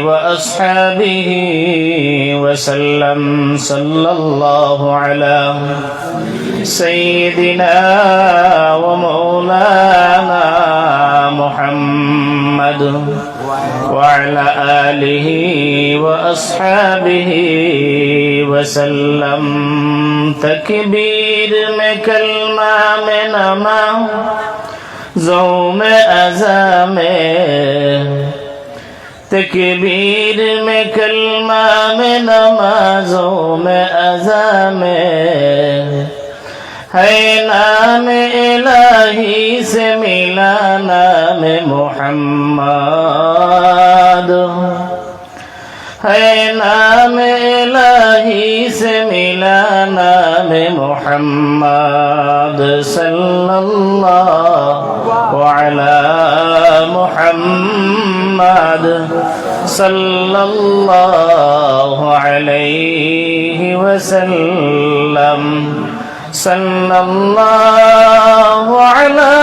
وأصحابه وسلم صلى الله على سيدنا ومولانا محمد وعلى آله وأصحابه وسلم تكبير में कलमा में नमा ज़ौ में अज़ा में तकबीर में कलमा में नमाज़ों में अज़ा में है नाम इलाही से मिला नाम मुहम्मद है नाम इलाही से मिला नाम मुहम्मद सल्लल्लाहु अलैहि मुहम्मद सल्लल्लाहु अलैहि वसल्लम सल्लल्लाहु अला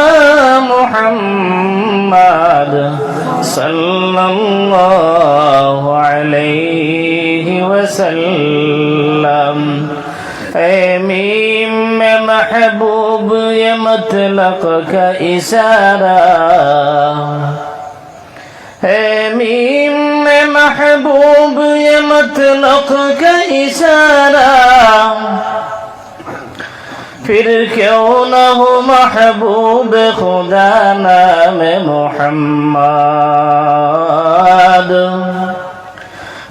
मुहम्मद सल्लल्लाहु अलैहि वसल्लम। ऐ मीम में महबूब ये मतलब का इशारा है, मीम में महबूब ये मतलब का इशारा, फिर क्यों न हो महबूब खुदा नाम मुहम्मद,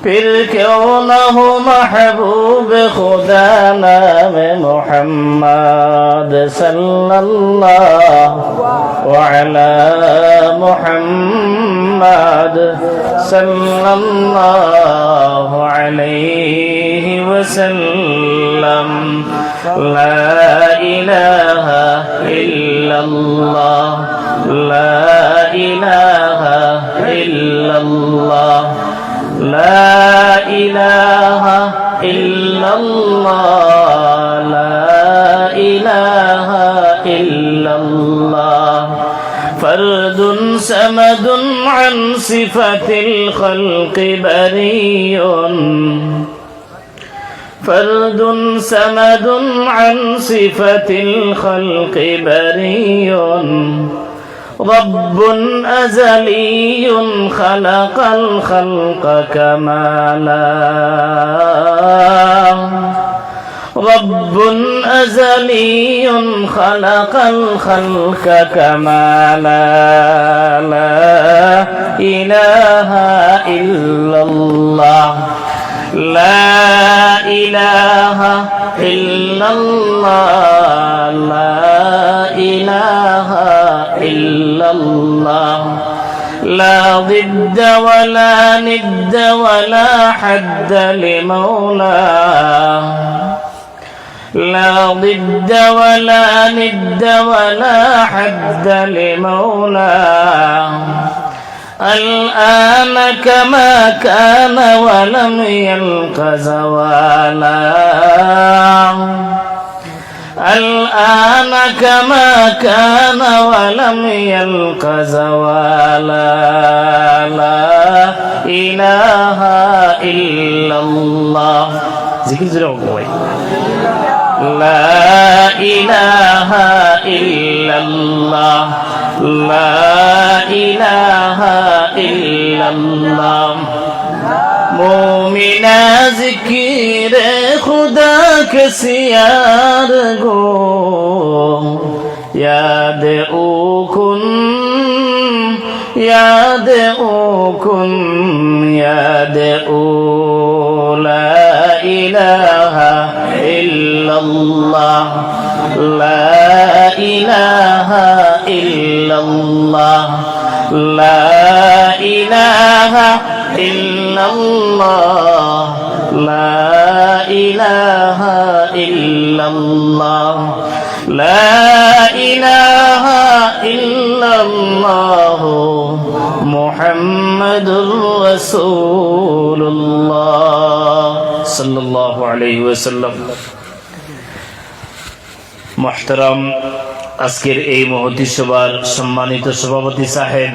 फिर क्यों न हो महबूब खुदा नाम मुहम्मद सल्लल्लाहु अलैहि मुहम्मद सल्लल्लाहु अलैहि वसल्लम। ला इलाहा इल्लल्लाह, ला इलाहा इल्लल्लाह, ला इलाहा इल्लल्लाह, ला इलाहा इल्लल्लाह। फर्दुन समदुन अन सिफतिल खल्क़ि बरीउन, फर्दुन समदुन अन सिफतिल खल्क़ि बरीउन। रब्बुन अज़लियुन खलक़ल खल्क़ कमाला, रब्बुन अज़लियुन खलक़ल खल्क़ कमाला। ला इलाहा इल्लल्लाह, ला इलाहा इल्लल्लाह, ला इलाहा इल्लल्लाह। ला ज़िद्द वला निद्द वला हद्द लिमौला, ला ज़िद्द वला निद्द वला हद्द लिमौला। الآن كما كان ولم يلق زوالا، الآن كما كان ولم يلق زوالا. لا إله إلا الله، ذكر زرعه، لا إله إلا الله، لا إله إلا الله। मोमिना ज़िक्र खुदा के सियार गो, याद ओ कुन, याद ओ कुन, याद ओ। ला इलाहा इल्लल्लाह, ला इलाहा इल्लल्लाह, ला इलाहा इल्लल्लाह, ला इलाहा इल्लल्लाह, ला इलाहा इल्लल्लाह मुहम्मदुर रसूलुल्लाह सल्लल्लाहु अलैहि वसल्लम। मुहतरम আজকের এই মহতী সভার সম্মানিত সভাপতি সাহেব,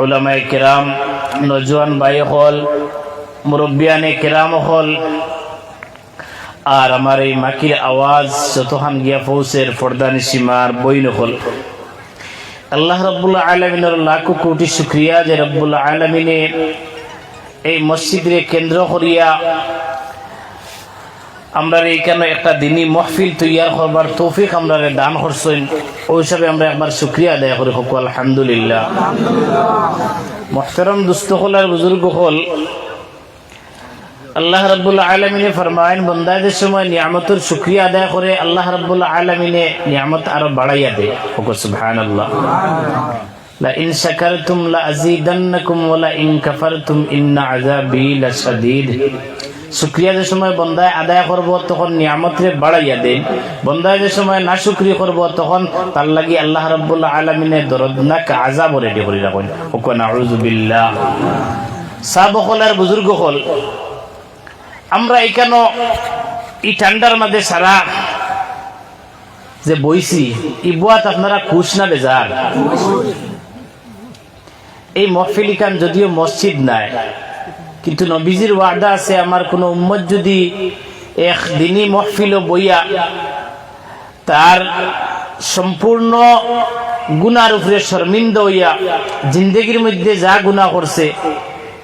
উলামায়ে কিরাম, নজওয়ান ভাই হল, মুরব্বিয়ানে কিরাম হল, আর আমার এই মাকির আওয়াজ যতখান গিয়া পৌঁছের পর্দানি সীমার বইন হল, আল্লাহ রাব্বুল আলামিনের লাখো কোটি শুকরিয়া যে রাব্বুল আলামিনে এই মসজিদে কেন্দ্র করিয়া আমরা এইখানে একটা দিনী মাহফিল তৈয়ার করবার তৌফিক আমরা দান করছেন। ওই হিসাবে আমরা একবার শুকরিয়া আদায় করি, হোক আলহামদুলিল্লাহ। মুহতারাম দোস্ত হল আর বুজুর্গ হল, আল্লাহ রাব্বুল আলামিনে ফরমায়েন বান্দাদের সময় নিয়ামতের শুকরিয়া আদায় করে আল্লাহ রাব্বুল আলামিনে নিয়ামত আরো বাড়াইয়া দেয়। হোক সুবহানাল্লাহ। লা ইন শাকারতুম লা আযীদান্নাকুম ওয়া লা ইন কাফারতুম ইন্না আযাবি লাশাদীদ। শুকরিয়া যে সময় বন্দায় আদায় করব তখন নিয়ামতরে বাড়াইয়া দেন, বন্দায় যে সময় না শুকরিয়া করব তখন তার লাগি আল্লাহ রাব্বুল আলামিনে দরদনাক আযাব রেডি করে রাখেন। ওয়া নাউযু বিল্লাহ। সাহাবা হল আর বুজুর্গ হল, আমরা এখানে এই ঠান্ডার মধ্যে সারা যে বইছি এই বুয়াত আপনারা খুশ না বেজার? এই মহফিল খান যদিও মসজিদ নাই, কিন্তু নবীজির ওয়াদা আছে আমার কোন উম্মত যদি একদিনই মহফিল বইয়া তার সম্পূর্ণ গুনার উপরে শর্মিন্দা হইয়া জিন্দগির মধ্যে যা গুনাহ করছে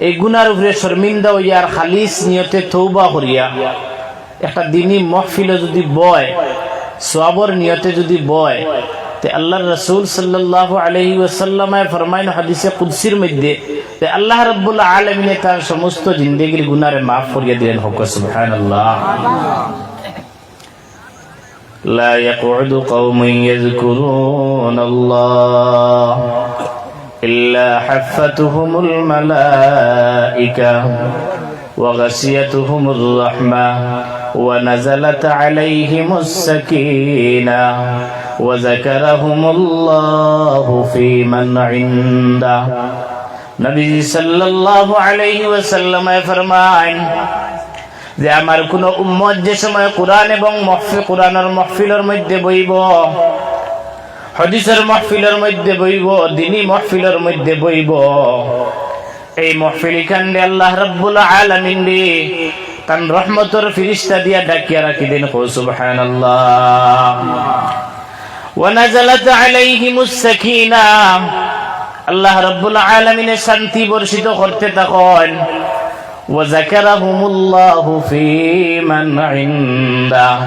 এই গুনার উপরে শর্মিন্দা হইয়া আর খালিস নিয়তে তওবা করিয়া একটা দিনই মহফিল যদি বয়, সওয়াবের নিয়তে যদি বয়, তে আল্লাহর রাসূল সাল্লাল্লাহু আলাইহি ওয়াসাল্লাম ফরমায়েন হাদিসে কুদসির মধ্যে যে আল্লাহ রাব্বুল আলামিন তার সমস্ত জিন্দেগীর গুনাহরে maaf করিয়া দিলেন। হোক সুবহানাল্লাহ। লা ইয়াকুদু কওমুন ইয়াযকুরুনাল্লাহ ইল্লা হাফাতুহুমুল মালাইকা ওয়া গাশিয়াতুহুমুর রাহমাহ ওয়া নাযালাত আলাইহিমুস সাকিনাহ ওয়া যাকারাহুমুল্লাহু ফী মান ইনদাহ। নবী সাল্লাল্লাহু আলাইহি ওয়াসাল্লাম ফরমায়েন যে আমার কোন উম্মত যে সময় কোরআন এবং কোরআনের মাহফিলের মধ্যে বইব, হাদিসের মাহফিলের মধ্যে বইব, দ্বীনি মাহফিলের মধ্যে বইব, এই মাহফিল কান্দে আল্লাহ রাব্বুল আলামিন তান রহমতের ফেরেশতা দিয়া ডাকিয়া রাখি দেন। সুবহানাল্লাহ। ওয়া নাযালাত আলাইহিমুস সাকিনাহ, আল্লাহ রাব্বুল আলামিন শান্তি বর্ষিত করতে থাকেন। ওয়া যাকারাহুমুল্লাহু ফী মান ইনদাহ,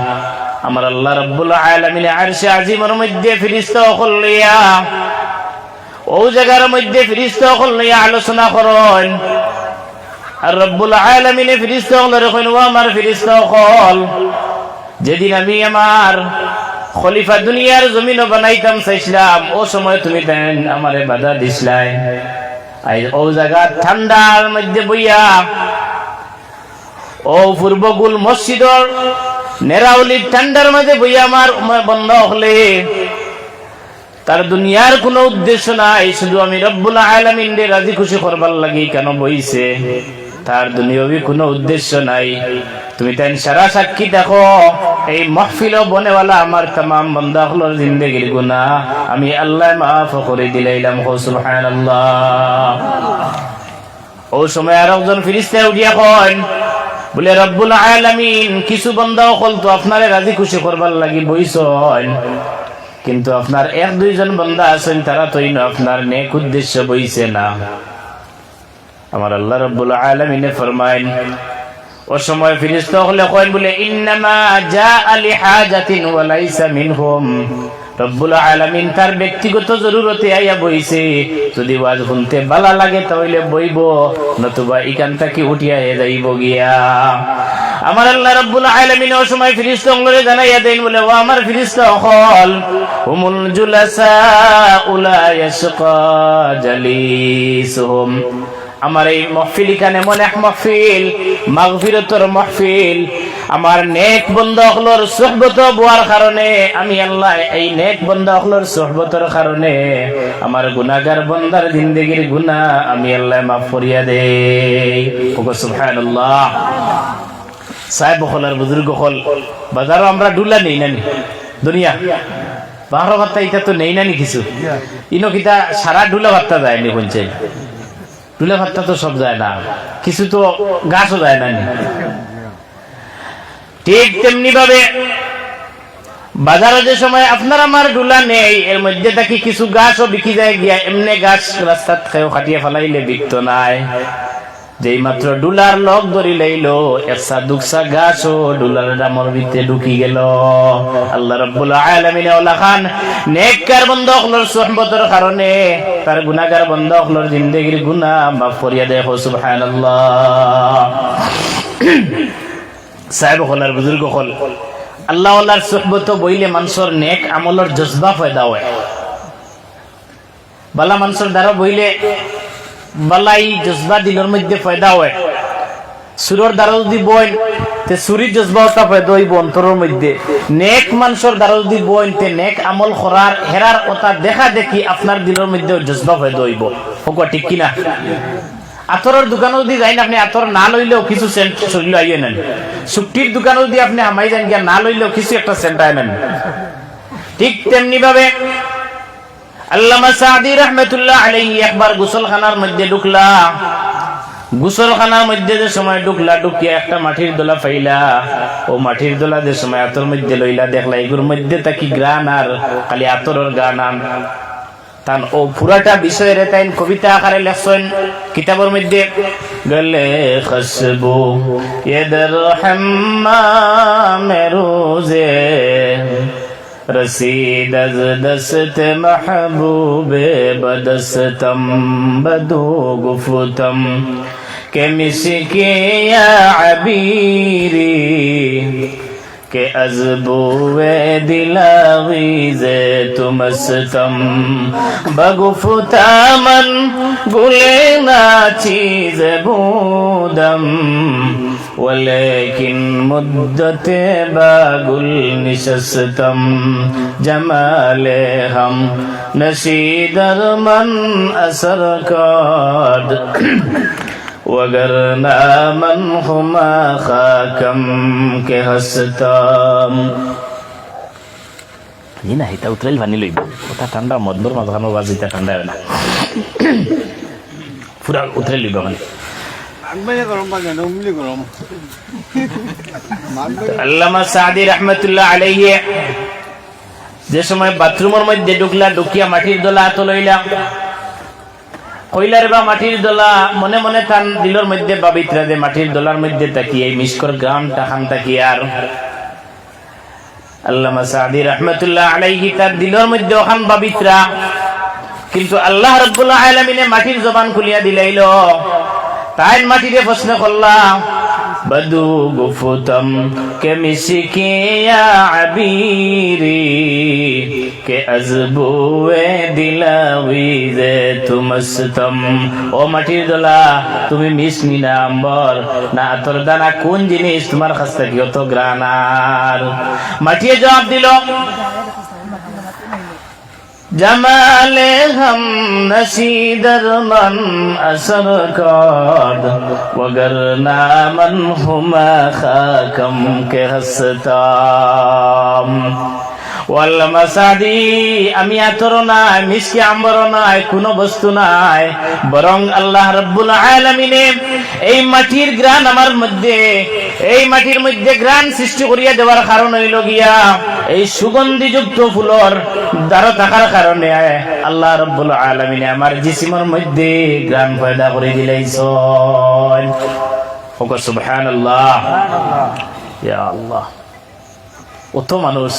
আমার আল্লাহ রাব্বুল আলামিন আরশে আজিমের মধ্যে ফেরেশতা লইয়া ও জায়গার মধ্যে ফেরেশতা লইয়া আলোচনা করেন। আর রাব্বুল আলামিন ফেরেশতা কইলেন, ও আমার ফেরেশতা হল, যেদিন আমি আমার খলিফা দুনিয়ার জমিনও বানাইতাম চাইছিলাম, ও সময় তুমি দেন আমারে বাধা দিছিলাই। ও জায়গা ঠান্ডার মধ্যে বইয়া ও পূর্বগুল মসজিদর নেরাউলির ঠান্ডার মধ্যে বইয়া আমার বন্ধ হলে তার দুনিয়ার কোনো উদ্দেশ্য নাই, শুধু আমি রব্বুল আলামিন রে রাজি খুশি করবার লাগি কেন বইছে, তার দুনিয়াবি কোনো উদ্দেশ্য নাই। তুমি তাই সারা সাক্ষী দেখো এই মাহফিল বনেওয়ালা আমার तमाम বান্দা হলোর জিন্দেগির গুনাহ আমি আল্লাহ মাফ করে দিলাম। সুবহানাল্লাহ। ও সময় আর একজন ফেরেশতা উঠিয়া কয়, বলে রব্বুল আলামিন কিছু বান্দা হল তো আপনারে রাজি খুশি করবার লাগি বইছেন, কিন্তু আপনার এক দুইজন বান্দা আছেন তারা তো আপনার নেক উদ্দেশ্য বইছে না। আমার আল্লাহ রাব্বুল আলামিন ফরমায়েন, ও সময় ফেরেশতা হলে কয় বলে ইন্নামা জাআ লিহাজাতিন ওয়া লাইসা মিনহুম, রব্বুল আলামিন তার ব্যক্তিগত জরুরতে আইয়া বইছে, যদি ওয়াজ শুনতে ভালো লাগে তাহলে বইব, নতুবা এখান থেকে উঠিয়া যাইব গিয়া। আমার আল্লাহ রাব্বুল আলামিন ও সময় ফেরেশতা গুলোরে জানাইয়া দেন বলে, ও আমার ফেরেশতা হল হুমুল জুলাসা উলা ইয়াশকা জালিসুহুম, আমার এই মাহফিল এখানে এমন এক মাহফিল, মাগফিরাতের মাহফিল, আমার নেক বান্দা হলোর সুহবত বওয়ার কারণে আমি আল্লাহ এই নেক বান্দা হলোর সুহবতের কারণে আমার গুনাহগার বান্দার জিন্দেগীর গুনাহ আমি আল্লাহ মাফ করিয়া দেই। সুবহানাল্লাহ। সাহেব হল আর বুজুর্গ হল, বাজারও আমরা ডুলা নেই না দুনিয়া বাহার ভাত্তা এটা তো নেই না নি কিছু ইনো কিতা সারা ডুলা ভাত্তা যায়নি বলছে ডুলা ভাত্তা তো সব যায় না কিছু তো গাছও যায় না নি ঠিক তেমনি ভাবে বাজারে যে সময় আপনার আমার ডুলা নেই এর মধ্যে থাকি কিছু গাছও বিকি যায় গিয়া এমনি গাছ রাস্তাত খেয়েও খাটিয়ে ফেলাইলে বিকতো নাই যেই মাত্র ডুলার লগ ধরি লাইলো একসা দুকসা গাছও ডুলার ডামর ভিতরে ঢুকি গেল আল্লাহ রাব্বুল আলামিন ওলা খান নেককার বান্দা হলোর সুহবতের কারণে তার গুনাহগার বান্দা হলোর জিন্দেগির গুনাহ মাফ করিয়া দেয় সুবহানাল্লাহ সাহেব হলার বুজুর্গ হল আল্লাহ আল্লাহর সুহবত বইলে মানুষের নেক আমলের জজবা পয়দা হয় বালা মানুষের দ্বারা বইলে বালাই জজবা দিলের মধ্যে পয়দা হয় সুরের দ্বারা যদি বইন তে সুরির জজবা ওটা পয়দা হইব অন্তরের মধ্যে নেক মানুষের দ্বারা যদি বইন তে নেক আমল করার হেরার ওটা দেখা দেখি আপনার দিলের মধ্যে জজবা পয়দা হইব হোক ঠিক কিনা আতরের দোকানে যদি যাই না আপনি আতর না লইলেও কিছু সেন্ট শরীর আইয়ে নেন শুক্তির দোকানে যদি আপনি হামাই যান গিয়া না লইলেও কিছু একটা সেন্ট আয় নেন ঠিক তেমনি ভাবে আল্লামা সাদি রাহমাতুল্লাহ আলাইহি একবার গোসলখানার মধ্যে ঢুকলা গোসলখানার মধ্যে যে সময় ঢুকলা ঢুকিয়া একটা মাটির দোলা পাইলা ও মাটির দোলা যে সময় আতর মধ্যে লইলা দেখলা এগুলোর মধ্যে তাকি গ্রান আর খালি আতরের গান তান ও পুরাটা বিষয় রে তাইন কবিতা আকারে লেখছেন কিতাবের মধ্যে গলে খসবু ইদর হাম্মাম রোজে রসিদ আজ দস্ত মাহবুবে বদস্তম বদু গুফতম কে মিসকে ইয়া আবিরি के अज़बुए दिलावीज़े तुमस्तम बगुफुतामन गुले नाचीज़ बूदम वलेकिन मुद्दते बागुल निशस्तम जमाले हम नशीदर मन असर काद वगरना मन हुमा खाकम के हस्तम ये ना हिता उतरेल भानी लइब ওটা ঠান্ডা মদবর মাঝখানে বাজিটা ঠান্ডা হয় না পুরা উতরেল লইব মানে আগবাইয়া গরম পানি না উমলি গরম আল্লামা সাদি রাহমাতুল্লাহ আলাইহি যে সময় বাথরুমের মধ্যে ঢুকলা ঢুকিয়া মাটির দোলা হাতে লইলা কইলার বা মাটির দোলা মনে মনে তান দিলর মধ্যে বাবিত্রা দে মাটির দোলার মধ্যে তাকিয়ে মিশকর গ্রামটা খান তাকিয়ে আর আল্লামা সাদি রাহমাতুল্লাহ আলাইহি তার দিলর মধ্যে ওখান বাবিত্রা কিন্তু আল্লাহ রাব্বুল আলামিনে মাটির জবান খুলিয়া দিলাইলো তাই মাটিরে প্রশ্ন করলাম বদু গুফতম কে মিশকে ইয়া আবিরি কে আযবুয়ে দিলাওয়িজে তুমস্তম ও মাটির দোলা তুমি মিশনি না আম্বর না তোর দানা কোন জিনিস তোমার কাছ থেকে অত গ্রানার মাটিয়ে জবাব দিল जमाले हम नशीदर मन असर काद वगरना मन हुमा खाकम के हस्ताम ওয়াল্লামা সাদি আমি আতর নাই মিষ্টি আম্বর নাই কোনো বস্তু নাই বরং আল্লাহ রাব্বুল আলামিনে এই মাটির গ্রান আমার মধ্যে এই মাটির মধ্যে গ্রান সৃষ্টি করিয়া দেওয়ার কারণ হইল গিয়া এই সুগন্ধিযুক্ত ফুলর দ্বারা থাকার কারণে আল্লাহ রাব্বুল আলামিনে আমার জিসিমের মধ্যে গ্রান পয়দা করে দিলাইছেন ওকে সুবহানাল্লাহ ইয়া আল্লাহ অত মানুষ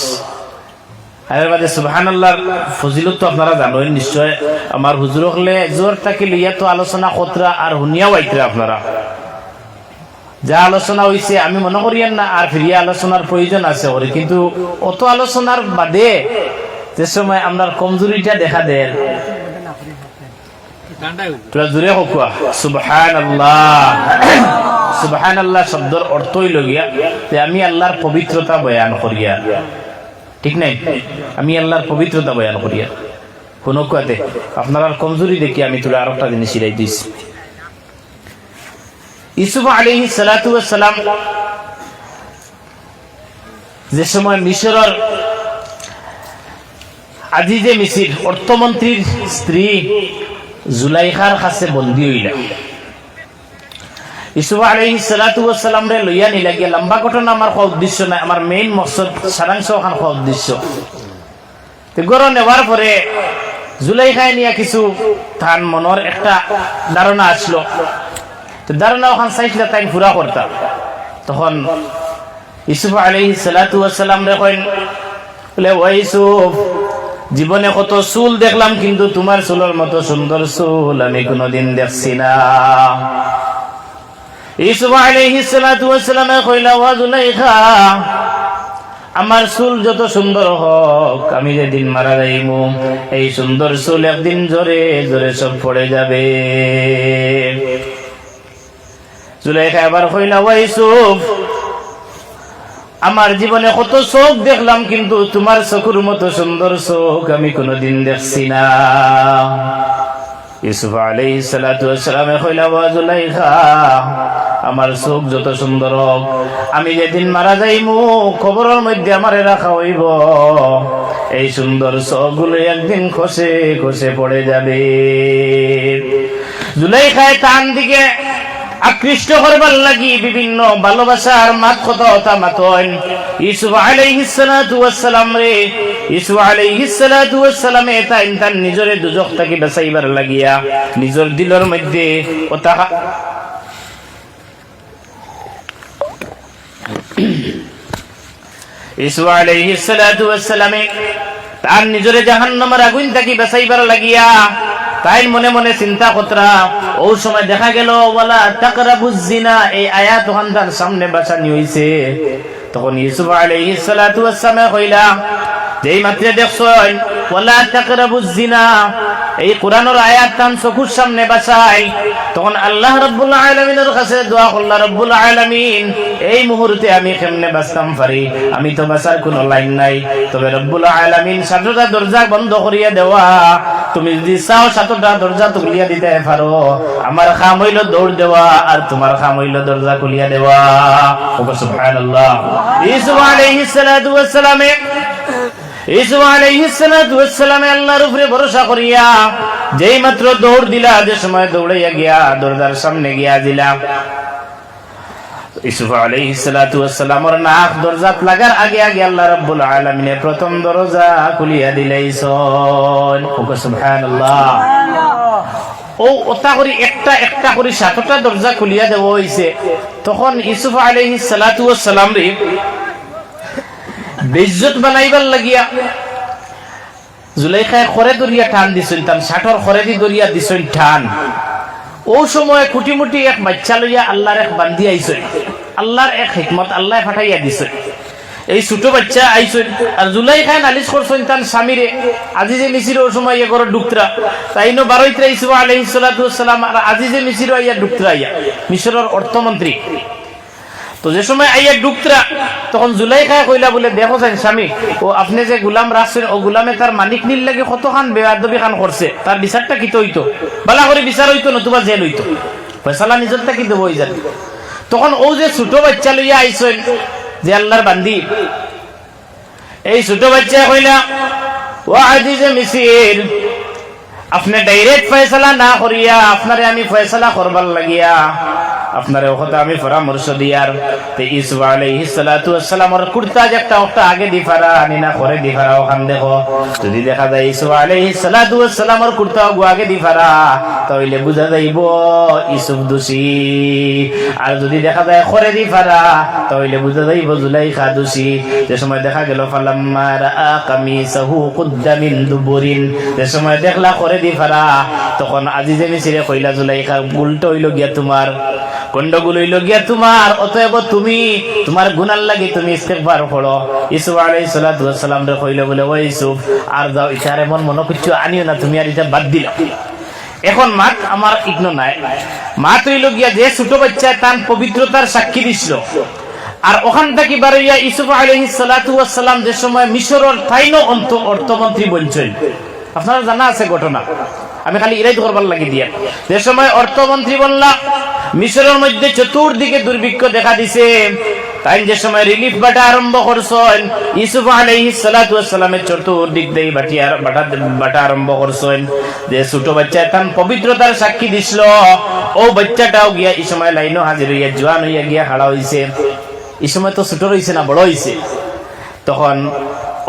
সুবহানাল্লাহর ফজিলত তো আপনারা জানেন নিশ্চয় আমার হুজুর হলে জোর তাকে লইয়া তো আলোচনা কতরা আর হুনিয়াও আইতরা আপনারা যা আলোচনা হইছে আমি মনে করিয়েন না আর ফিরিয়া আলোচনার প্রয়োজন আছে ওরে কিন্তু অত আলোচনার বাদে যে সময় আপনার কমজোরিটা দেখা দেয় তোরা জোরে হোক সুবহানাল্লাহ সুবহানাল্লাহ শব্দের অর্থই লগিয়া যে আমি আল্লাহর পবিত্রতা বয়ান করিয়া ঠিক নাই আমি আল্লাহর পবিত্রতা বয়ান করিয়া কোন কাতে আপনার কমজোরি দেখি আমি তোরা আরেকটা জিনিস শিখাই দিয়েছি ইউসুফ আলাইহিস সালাতু ওয়াস সালাম যে সময় মিশরের আজিজে মিসির অর্থমন্ত্রীর স্ত্রী জুলাইখার কাছে বন্দী হইলা। ইউসুফ আলাইহিস সালাতু ওয়াস সালাম রে লইয়া নিলা গিয়া। লম্বা ঘটনা আমার কোন উদ্দেশ্য নাই, আমার মেইন মকসদ সারাংশ ওখান কোন উদ্দেশ্য। তো গরো নেওয়ার পরে জুলাইখায় নিয়া কিছু তার মনের একটা ধারণা আসলো। তো ধারণা ওখান চাইছিল তাই পুরা করতাম। তখন ইউসুফ আলাইহিস সালাতু ওয়াস সালাম রে কইন, বলে ও ইউসুফ, জীবনে কত চুল দেখলাম, কিন্তু তোমার চুলের মতো সুন্দর চুল আমি কোনোদিন দেখছি না। ইউসুফ আলাইহিস সালাতু ওয়াস সালাম কইলা, ওয়া জুলাইখা, আমার চুল যত সুন্দর হোক, আমি যেদিন মারা যাইমু এই সুন্দর চুল একদিন জোরে জোরে সব পড়ে যাবে। জুলাইখা আবার কইলা, ওয়া ইউসুফ, আমার জীবনে কত চোখ দেখলাম, কিন্তু তোমার চোখের মতো সুন্দর চোখ আমি কোনোদিন দেখছি না। ইউসুফ আলাইহিস সালাতু ওয়াস সালাম কইলা, ওয়া জুলাইখা, আমার চোখ যত সুন্দর হোক, আমি যেদিন মারা যাইমু কবরের মধ্যে আমারে রাখা হইব, এই সুন্দর চোখগুলো একদিন খসে খসে পড়ে যাবে। জুলাইখায় তার দিকে আকৃষ্ট করবার লাগি বিভিন্ন ভালোবাসার মাত কথা মাতন ইউসুফ আলাইহিস সালাতু ওয়াস সালাম রে। ইউসুফ আলাইহিস সালাতু ওয়াস সালামে তার নিজরে দুজখ থেকে বাঁচাইবার লাগিয়া নিজের দিলের মধ্যে ওটা ইউসুফ আলাইহিস সালাতু ওয়াস সালামে তার নিজরে জাহান্নামের আগুন থেকে বাঁচাইবার লাগিয়া তাই মনে মনে চিন্তা কতরা। ওই সময় দেখা গেল ওয়ালা তাকরাবুজ জিনা এই আয়াত ওখান তার সামনে বাঁচানি হইছে। তখন ইউসুফ আলাইহিস সালাতু ওয়াস সালাম কইলা, যেই মাত্র দেখছেন ওয়ালা তাকরাবুজ জিনা এই কোরআনের আয়াত তান চকুর সামনে বাঁচাই, তখন আল্লাহ রাব্বুল আলামিনের কাছে দোয়া করলা, রব্বুল আলামিন এই মুহূর্তে আমি কেমনে বাঁচতাম পারি, আমি তো বাঁচার কোনো লাইন নাই, তবে রব্বুল আলামিন সাতটা দরজা বন্ধ করিয়া দেওয়া, তুমি যদি চাও সাতটা দরজা খুলিয়া দিতে পারো, আমার কাম হইল দৌড় দেওয়া আর তোমার কাম হইল দরজা খুলিয়া দেওয়া। সুবহানাল্লাহ। ইউসুফ আলাইহিস সালাতু ওয়াস সালাম ইউসুফ আলাইহিস সালাতু ওয়াস সালাম আল্লাহর উপরে ভরসা করিয়া যেই মাত্র দৌড় দিলা, যে সময় দৌড়াইয়া গিয়া দরজার সামনে গিয়া দিলা, ইউসুফ আলাইহিস সালাতু ওয়াস সালামের নাক দরজাত লাগার আগে আগে আল্লাহ রাব্বুল আলামিনের প্রথম দরজা খুলিয়া দিলাইছেন। সুবহানাল্লাহ। ও ওটা করি একটা একটা করে সাতটা দরজা খুলিয়া দেওয়া হইছে। তখন ইউসুফ আলাইহিস সালাতু ওয়াস সালাম রে বেইজ্জত বানাইবার লাগিয়া জুলাইখায় খরে দরিয়া টান দিছেন, তান ষাটর খরে দি দরিয়া দিছেন টান। ও সময় কুটিমুটি এক বাচ্চা লইয়া আল্লাহর এক বান্ধি আইছেন। আল্লাহর এক হিকমত আল্লাহ পাঠাইয়া দিছেন। এই ছোট বাচ্চা আইছেন আর জুলাইখায় নালিশ করছেন তার স্বামীরে, আজিজে মিসির ও সময় ইয়ে করে ডুকরা তাইনো বারোইত্রা ইউসুফ আলাইহিস সালাতু ওয়াস সালাম আর আজিজে মিসির আইয়া ডুকরা আইয়া মিশরের অর্থমন্ত্রী। তো যে সময় আইয়া ডুকরা তখন জুলাইখায় কইলা, বলে দেখো যাই স্বামী, ও আপনি যে গুলাম রাখছেন ও গুলামে তার মালিক নীল লাগে কতখান বেয়াদবি খান করছে, তার বিচারটা কি হইতো, বালা করে বিচার হইতো নতুবা জেল হইতো, ফয়সালা নিজরটা কি দেবো যান। তখন ও যে ছোট বাচ্চা লইয়া আইছেন যে আল্লাহর বান্দি, এই ছোট বাচ্চা কইলা, ও আজিজে মিসির, আপনি ডাইরেক্ট ফয়সালা না করিয়া আপনারে আমি ফয়সালা করবার লাগিয়া আপনার ওখানে আমি পরামর্শ দিয়ার তে ইউসুফ আলাইহিস সালাতু ওয়াস সালামের কুর্তা একটা ওটা আগে দিফারা আনি না করে দিফারা ওখান দেখো, যদি দেখা যায় ইউসুফ আলাইহিস সালাতু ওয়াস সালামের কুর্তা আগে দিফারা তাহলে বুঝা যাইব ইউসুফ দোষী, আর যদি দেখা যায় করে দিফারা তাহলে বুঝা যাইব জুলাইখা দোষী। যে সময় দেখা গেল ফালাম্মা রাআ কামিসাহু কুদ্দা মিন দুবুরিন, যে সময় দেখলা করে দিফারা তখন আজিজে মিসিরে কইলা, জুলাইখা উল্টো হইল গিয়া তোমার গন্ডগোল হইল গিয়া তোমার, অতএব তুমি তোমার গুনার লাগি তুমি ইস্তেগফার করো। ইউসুফ আলাইহিস সালাতু ওয়াস সালাম রে কইলো, বলে ও ইউসুফ আর যাও ইতার এমন মনে কিছু আনিও না, তুমি আর এটা বাদ দিলা। এখন মাত আমার ইগ্নো নাই, মাত হইল গিয়া যে ছোট বাচ্চা তার পবিত্রতার সাক্ষী দিছিল, আর ওখান থেকে বারইয়া ইউসুফ আলাইহিস সালাতু ওয়াস সালাম যে সময় মিশরের তাইনো অর্থমন্ত্রী বনছেন, আপনারা জানা আছে ঘটনা, আমি খালি ইরাই করবার লাগি দিয়া। যে সময় অর্থমন্ত্রী বললা মিশরের মধ্যে চতুর্দিকে দুর্ভিক্ষ দেখা দিছে, তাই যে সময় রিলিফ বাটা আরম্ভ করছেন, ইউসুফ আলাইহিস সালাতু ওয়াস সালামের চতুর্দিক দিয়ে বাটা আরম্ভ করছেন, যে ছোট বাচ্চা তার পবিত্রতার সাক্ষী দিছিল, ও বাচ্চাটাও গিয়া এই সময় লাইনও হাজির হইয়া জোয়ান হইয়া গিয়া হাড়া হইছে। এই সময় তো ছোট রইছে না, বড় হইছে। তখন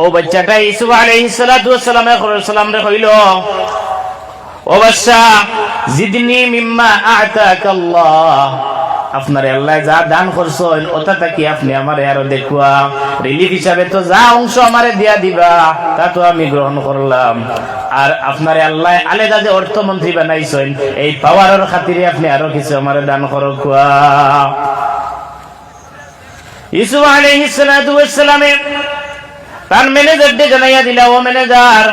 ও বাচ্চাটা ইউসুফ আলাইহিস সালাতু ওয়াস সালাম রে কইল, ও বাদশা জিদনি মিম্মা আতাকাল্লাহ, আপনারে আল্লাহ যা দান করছেন ওটা কি আপনি আমারে আরো দেখুয়া, রিলিফ হিসাবে তো যা অংশ আমারে দিয়া দিবা তা তো আমি গ্রহণ করলাম, আর আপনারে আল্লাহ আলাদা যে অর্থমন্ত্রী বানাইছেন এই পাওয়ারের খাতিরে আপনি আরো কিছু আমারে দান করকুয়া। ইউসুফ আলাইহিস সালাতু ওয়াস সালামে তার ম্যানেজারকে জানাইয়া দিলা, ও ম্যানেজার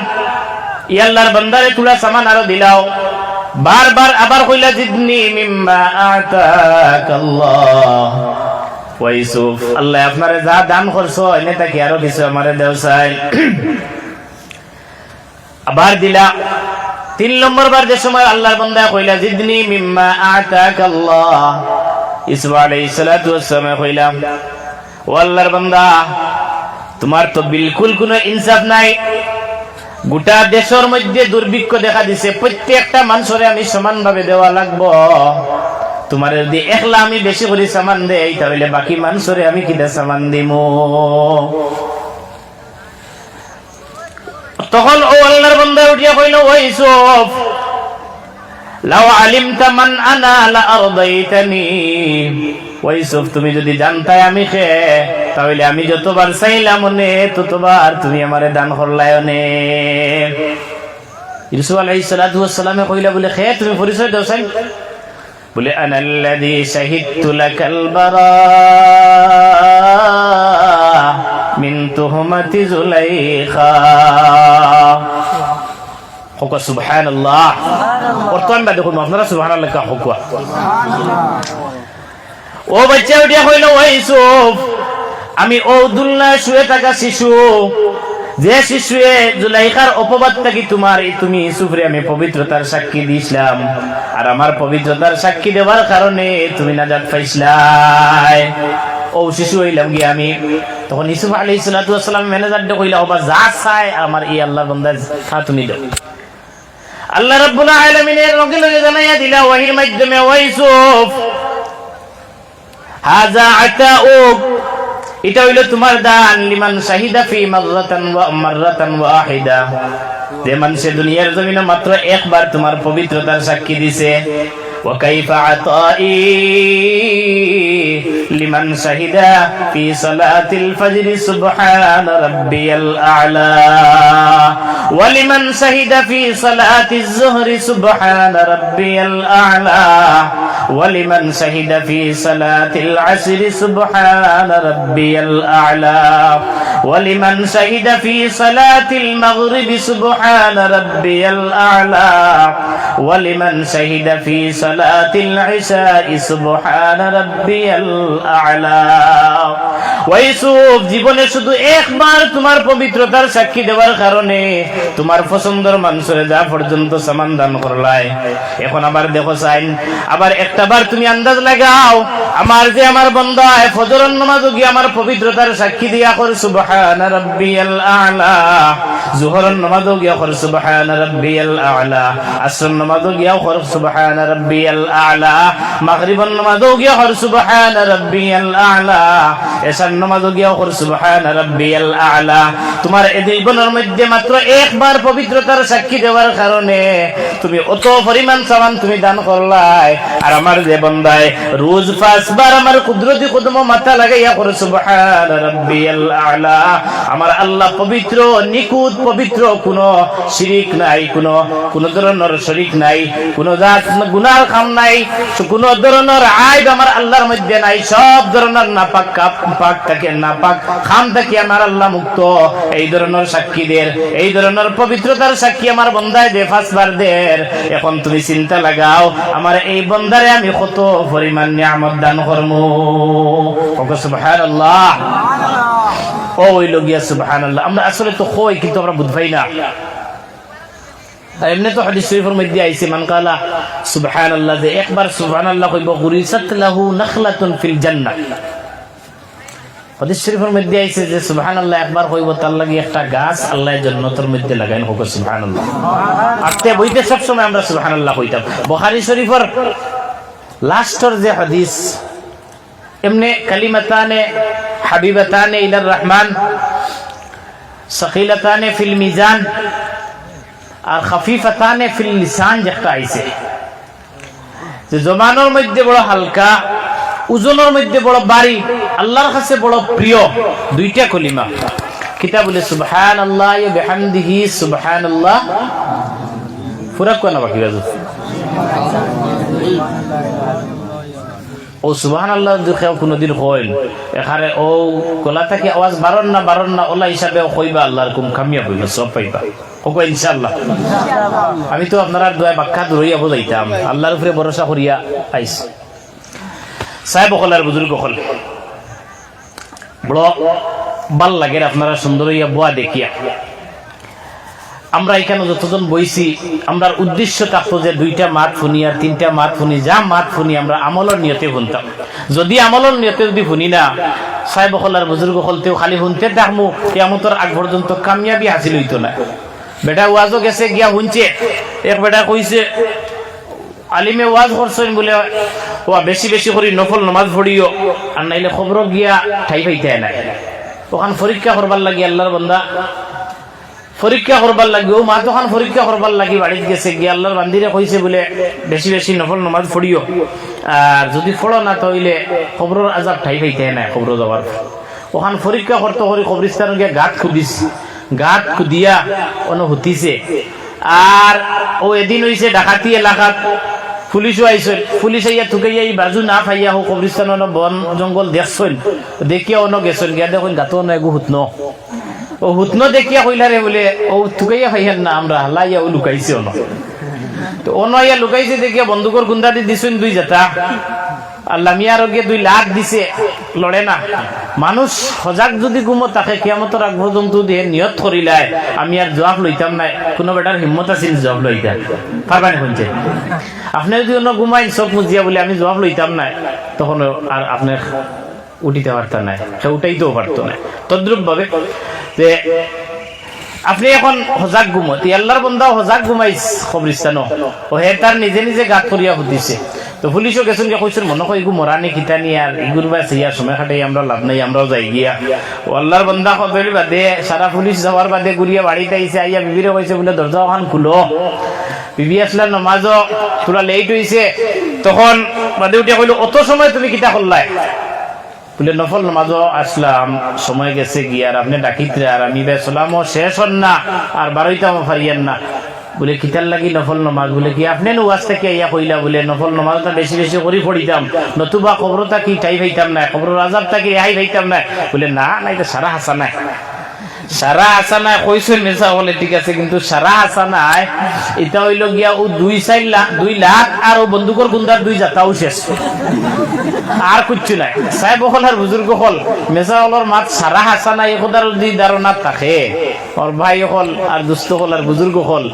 ই আল্লাহর বান্দারে তুলা সামান আরো দিলাও। বারবার আবার কইলা জিদনি মিম্মা আতাকাল্লাহ, ও ইউসুফ আল্লাহ আপনারে যা দান করছো এনে তাকে আরো কিছু আমারে দেও চাই। আবার দিলা। 3 নম্বর বার যে সময় আল্লাহর বান্দা কইলা জিদনি মিম্মা আতাকাল্লাহ, ইউসুফ আলাইহিস সালাতু ওয়াস সালাম কইলা, ও আল্লাহর বান্দা তোমার তো বিলকুল কোনো ইনসাফ নাই, গোটা দেশের মধ্যে দুর্ভিক্ষ দেখা দিছে, প্রত্যেকটা মানুষরে আমি সমান ভাবে দেওয়া লাগবো, তোমার যদি একলা আমি বেশি করে সামান দেই তাহলে বাকি মানুষরে আমি কিটা সামান দিব। তখন ও আল্লাহর বান্দা উঠিয়া কইল, ও ইউসুফ লাউ আলিমতা মান আনা লা আরদাইতানি, ও ইউসুফ তুমি যদি জানতাই আমি কে তাহলে আমি যতবার চাইলাম নে ততবার তুমি আমারে দান করলাই নে। ইউসুফ আলাইহিস সালাতু ওয়াস সালামে কইলা বলে খে তুমি পরিচয় দাও চাই, বলে আনাল্লাযী শাহিদতু লাকাল বারা মিন তুহমাতি যুলাইখা। হোক সুবহানাল্লাহ। বর্তমান বা দেখুন আপনারা সুবহানাল্লাহ কা হোক। ও বাচ্চা উঠিয়া কইল, ও ইউসুফ আমি ও দুলনা শুয়ে থাকা শিশু, যে শিশুয়ে জুলাইখার অপবাদ থাকি তুমি ইউসুফরে আমি পবিত্রতার সাক্ষী দিয়েছিলাম, আর আমার পবিত্রতার সাক্ষী দেওয়ার কারণে তুমি নাজাত পাইছলাই, ও শিশু হইলাম গিয়ে আমি। তখন ইউসুফ আলাইহিস সালাতু ওয়াস সালাম ম্যানেজারকে কইলা, ওবা যা চাই আমার এই আল্লাহর বান্দা তা তুমি দাও। আল্লাহ রাব্বুল আলামিনের লগে লগে জানাইয়া দিলা ওয়াহির মাধ্যমে, ও ইউসুফ হাযা আতাউক, এটা হইল তোমার দান, লিমান শাহিদা ফি মাররাতান ওয়াহিদা, যে মানুষে দুনিয়ার জমিনে মাত্র একবার তোমার পবিত্রতার সাক্ষী দিছে। ওয়া কাইফা আতাই লিমান শাহিদা ফি সালাতিল ফজর সুবহানা রাব্বিয়াল আ'লা, ওয়া লিমান শাহিদা ফি সালাতিজ যুহরি সুবহানা রাব্বিয়াল আ'লা, ওয়া লিমান শাহিদা ফি সালাতিল আসরি সুবহানা রাব্বিয়াল আ'লা, ওয়া লিমান শাহিদা ফি সালাতিল মাগরিবি সুবহানা রাব্বিয়াল আ'লা, ওয়া লিমান শাহিদা ফি সালাতিল ইশা'i সুবহানা রাব্বিয়াল আ'লা। ও ইউসুফ জীবনে শুধু একবার তোমার পবিত্রতার সাক্ষী দেওয়ার কারণে তোমার পছন্দের মানুষের যা পর্যন্ত সামান দান করলাই, এখন আবার দেখো চাইন আবার একটাবার তুমি আন্দাজ লাগাও, আমার যে আমার বান্দা ফজরের নামাজে গিয়ে আমার পবিত্রতার সাক্ষী দিয়া কর সুবহানা রাব্বিয়াল আ'লা, যোহরের নামাজে গিয়া কর সুবহানা রাব্বিয়াল আ'লা, আসরের নামাজে গিয়া কর সুবহানা রাব্বিয়াল আ'লা, মাগরিবের নামাজে গিয়া কর সুবহানা রাব্বিয়াল আ'লা, এশার নামাজে গিয়া কর সুবহানা রাব্বিয়াল আ'লা। তোমার এই জীবনের মধ্যে মাত্র একবার পবিত্রতার সাক্ষী দেওয়ার কারণে তুমি অত পরিমাণ সামান তুমি দান করলাই, আর আমার যে বান্দায় রোজ 5 বার আমার কুদরতি কদম মাথা লাগাইয়া করে সুবহানা রাব্বিয়াল আ'লা, আমার আল্লাহ পবিত্র নিখুঁত পবিত্র, কোনো শিরিক নাই, কোনো ধরনের শরীক নাই, কোনো জাত গুনার কাম নাই, কোনো ধরনের আইব আমার আল্লাহর মধ্যে নাই, সব ধরনের নাপাক পাক থাকে, নাপাক খাম থেকে আমার আল্লাহ মুক্ত। এই ধরনের সাক্ষীদের, এই ধরনের পবিত্রতার সাক্ষী আমার বান্দায় দে 5 বার দের। এখন তুমি চিন্তা লাগাও আমার এই বান্দারে আমি কত পরিমাণ নিয়ামত দান করমু। সুবহানাল্লাহ। ও হইল গিয়া সুবহানাল্লাহ। আমরা আসলে তো কই কিন্তু আমরা বুঝাই না। এমনি তো হাদিস শরীফের মধ্যে আইছে মান কালা সুবহানাল্লাহ, যে একবার সুবহানাল্লাহ কইব গুরিসাত লাহু নাখলাতুন ফিল জান্নাহ, হাদিস শরীফের মধ্যে আইছে যে সুবহানাল্লাহ একবার কইব তার লাগি একটা গাছ আল্লাহ জান্নাতের মধ্যে লাগাইন হোক সুবহানাল্লাহ। আতে বইতে সব সময় আমরা সুবহানাল্লাহ কইতাম। বুখারী শরীফের লাস্টের যে হাদিস এমনি কালিমাতানে হাবিবাতানে ইলার রহমান সাকিলাতানে ফিল মিজান আর খাফিফাতানে ফিল লিসান যেটা আইছে যে জবানের মধ্যে বড় হালকা, ওজনের মধ্যে বড় ভারী, আল্লাহর কাছে বড় প্রিয় দুইটা কলিমা। কিতাব বলে সুবহানাল্লাহ ওয়া বিহামদিহি সুবহানাল্লাহ পুরা কোন বাকি রাজু ও সুবহানাল্লাহ দেখেও কোনদিন কইল এখানে ও গলা থেকে আওয়াজ বারণ না ওলা হিসাবে কইবা আল্লাহর কুম কামিয়া হইল সব পাইবা ওকে ইনশাআল্লাহ। আমি তো আপনারা দোয়া বাক্কা ধরিয়া বুঝাইতাম আল্লাহর উপরে ভরসা করিয়া আইস সাহেব হলার বুজুর্গ হল বড় ভাল লাগে আপনারা সুন্দর হইয়া বোয়া দেখিয়া। আমরা এখানে যতজন বইছি আমরা উদ্দেশ্য থাকতো যে দুইটা মাত শুনি আর তিনটা মাত শুনি, যা মাত শুনি আমরা আমলের নিয়তে শুনতাম। যদি আমলের নিয়তে যদি শুনি না সাহেব হলার বুজুর্গ হলতেও খালি শুনতে দেখমু কিয়ামতের আগ পর্যন্ত কামিয়াবি হাসিল হইতো না। বেটা ওয়াজও গেছে গিয়া শুনছে, এক বেটা কইছে আলিমে ওয়াজ করছেন বলে ও বেশি বেশি করে নফল নামাজ পড়িও আর নাইলে খবর গিয়া ঠাই পাইতে নাই। ওখান পরীক্ষা করবার লাগি আল্লাহর বান্দা পরীক্ষা করবার লাগি ও মা তখন পরীক্ষা করবার লাগি বাড়িতে গেছে গিয়া আল্লাহর বান্দিরে কইছে বলে বেশি বেশি নফল নামাজ পড়িও আর যদি পড়ো না তাহলে খবরের আজাব ঠাই পাইতে নাই। খবর যাবার ওখান পরীক্ষা করতে করে কবরিস্তান গিয়া গাঁত খুদিয়া অনুভূতিছে। আর ও এদিন হইছে ডাকাতি এলাকাত পুলিশও আইসেন, পুলিশ আইয়া থুকাইয়া এই বাজু না পাইয়া হোক কবরিস্তান বন জঙ্গল দেখছেন দেখিয়া অন গেছেন গিয়া দেখুন গাতো এগু হুতন ও হুতন দেখিয়া কইলারে বলে ও থুকাইয়া পাইয়ান না আমরা হালাইয়া ও লুকাইছে অন তো অন আইয়া লুকাইছে দেখিয়া বন্দুকর গুন্দা দি দিছেন দুই জাতা আর লামিয়ার গিয়ে 2 লাখ দিছে লড়ে না। মানুষ সজাগ যদি গুমো তাকে কিয়ামতের আগ পর্যন্ত দিয়ে নিয়ত করিলাই আমি আর জবাব লইতাম না, কোনো বেটার হিম্মত আছিল জবাব লইতাম পারবানি শুনছে আপনি যদি অন্য ঘুমাই চোখ মুজিয়া বলে আমি জবাব লইতাম না তখন আর আপনি উঠিতে পারতেন না, সে উঠাইতেও পারতো না। তদ্রুপ ভাবে যে আপনি এখন সজাগ ঘুমতি আল্লাহর বন্দাও সজাগ ঘুমাইছ কবরিস্তানো ও হে তার নিজে নিজে গাত করিয়া ফুটিছে। তো পুলিশও গেছেন গিয়ে কইছেন মনে হয় এগু মরানি খিতানি আর এগুর বা সিয়া সময় খাটাই আমরা লাভ নাই, আমরাও যাই গিয়া ও আল্লাহর বন্দা কবলি বাদে সারা পুলিশ যাওয়ার বাদে ঘুরিয়া বাড়িতে আইসে আইয়া বিবিরে কইছে বলে দরজা ওখান খুলো। বিবি আসলে নমাজও তোরা লেট হইছে তখন বাদে উঠিয়া কইলো অত সময় তুমি কিতা করলাই বলে নফল নামাজও আসলাম সময় গেছে গিয়া আর আপনি ডাকিতে আর আমি বেসলামও শেষ হন না আর 12টাও ফারিয়েন না বলে কিতার লাগি নফল নমাজ বলে কি আপনি ওয়াজ থেকে ইয়া কইলা বলে নফল নমাজটা বেশি বেশি করে পড়িতাম নতুবা খবরটা কি টাই পাইতাম না, খবর আজাবটা কি রেহাই পাইতাম না। বলে না এটা সারা হাসানায় সারা হাসানায় কইছেন মেসা বলে ঠিক আছে কিন্তু সারা হাসানায় এটা হইল গিয়া ও 2 লাখ আর ও বন্দুকর গুন্দার 2 জাতাও শেষ আর কিচ্ছু নাই। সাহেব হল আর বুজুর্গ হল মেসা হলর মাত সারা হাসানায় খোদার যদি ধারণা থাকে ওর ভাই হল আর দুস্থ হল আর বুজুর্গ হল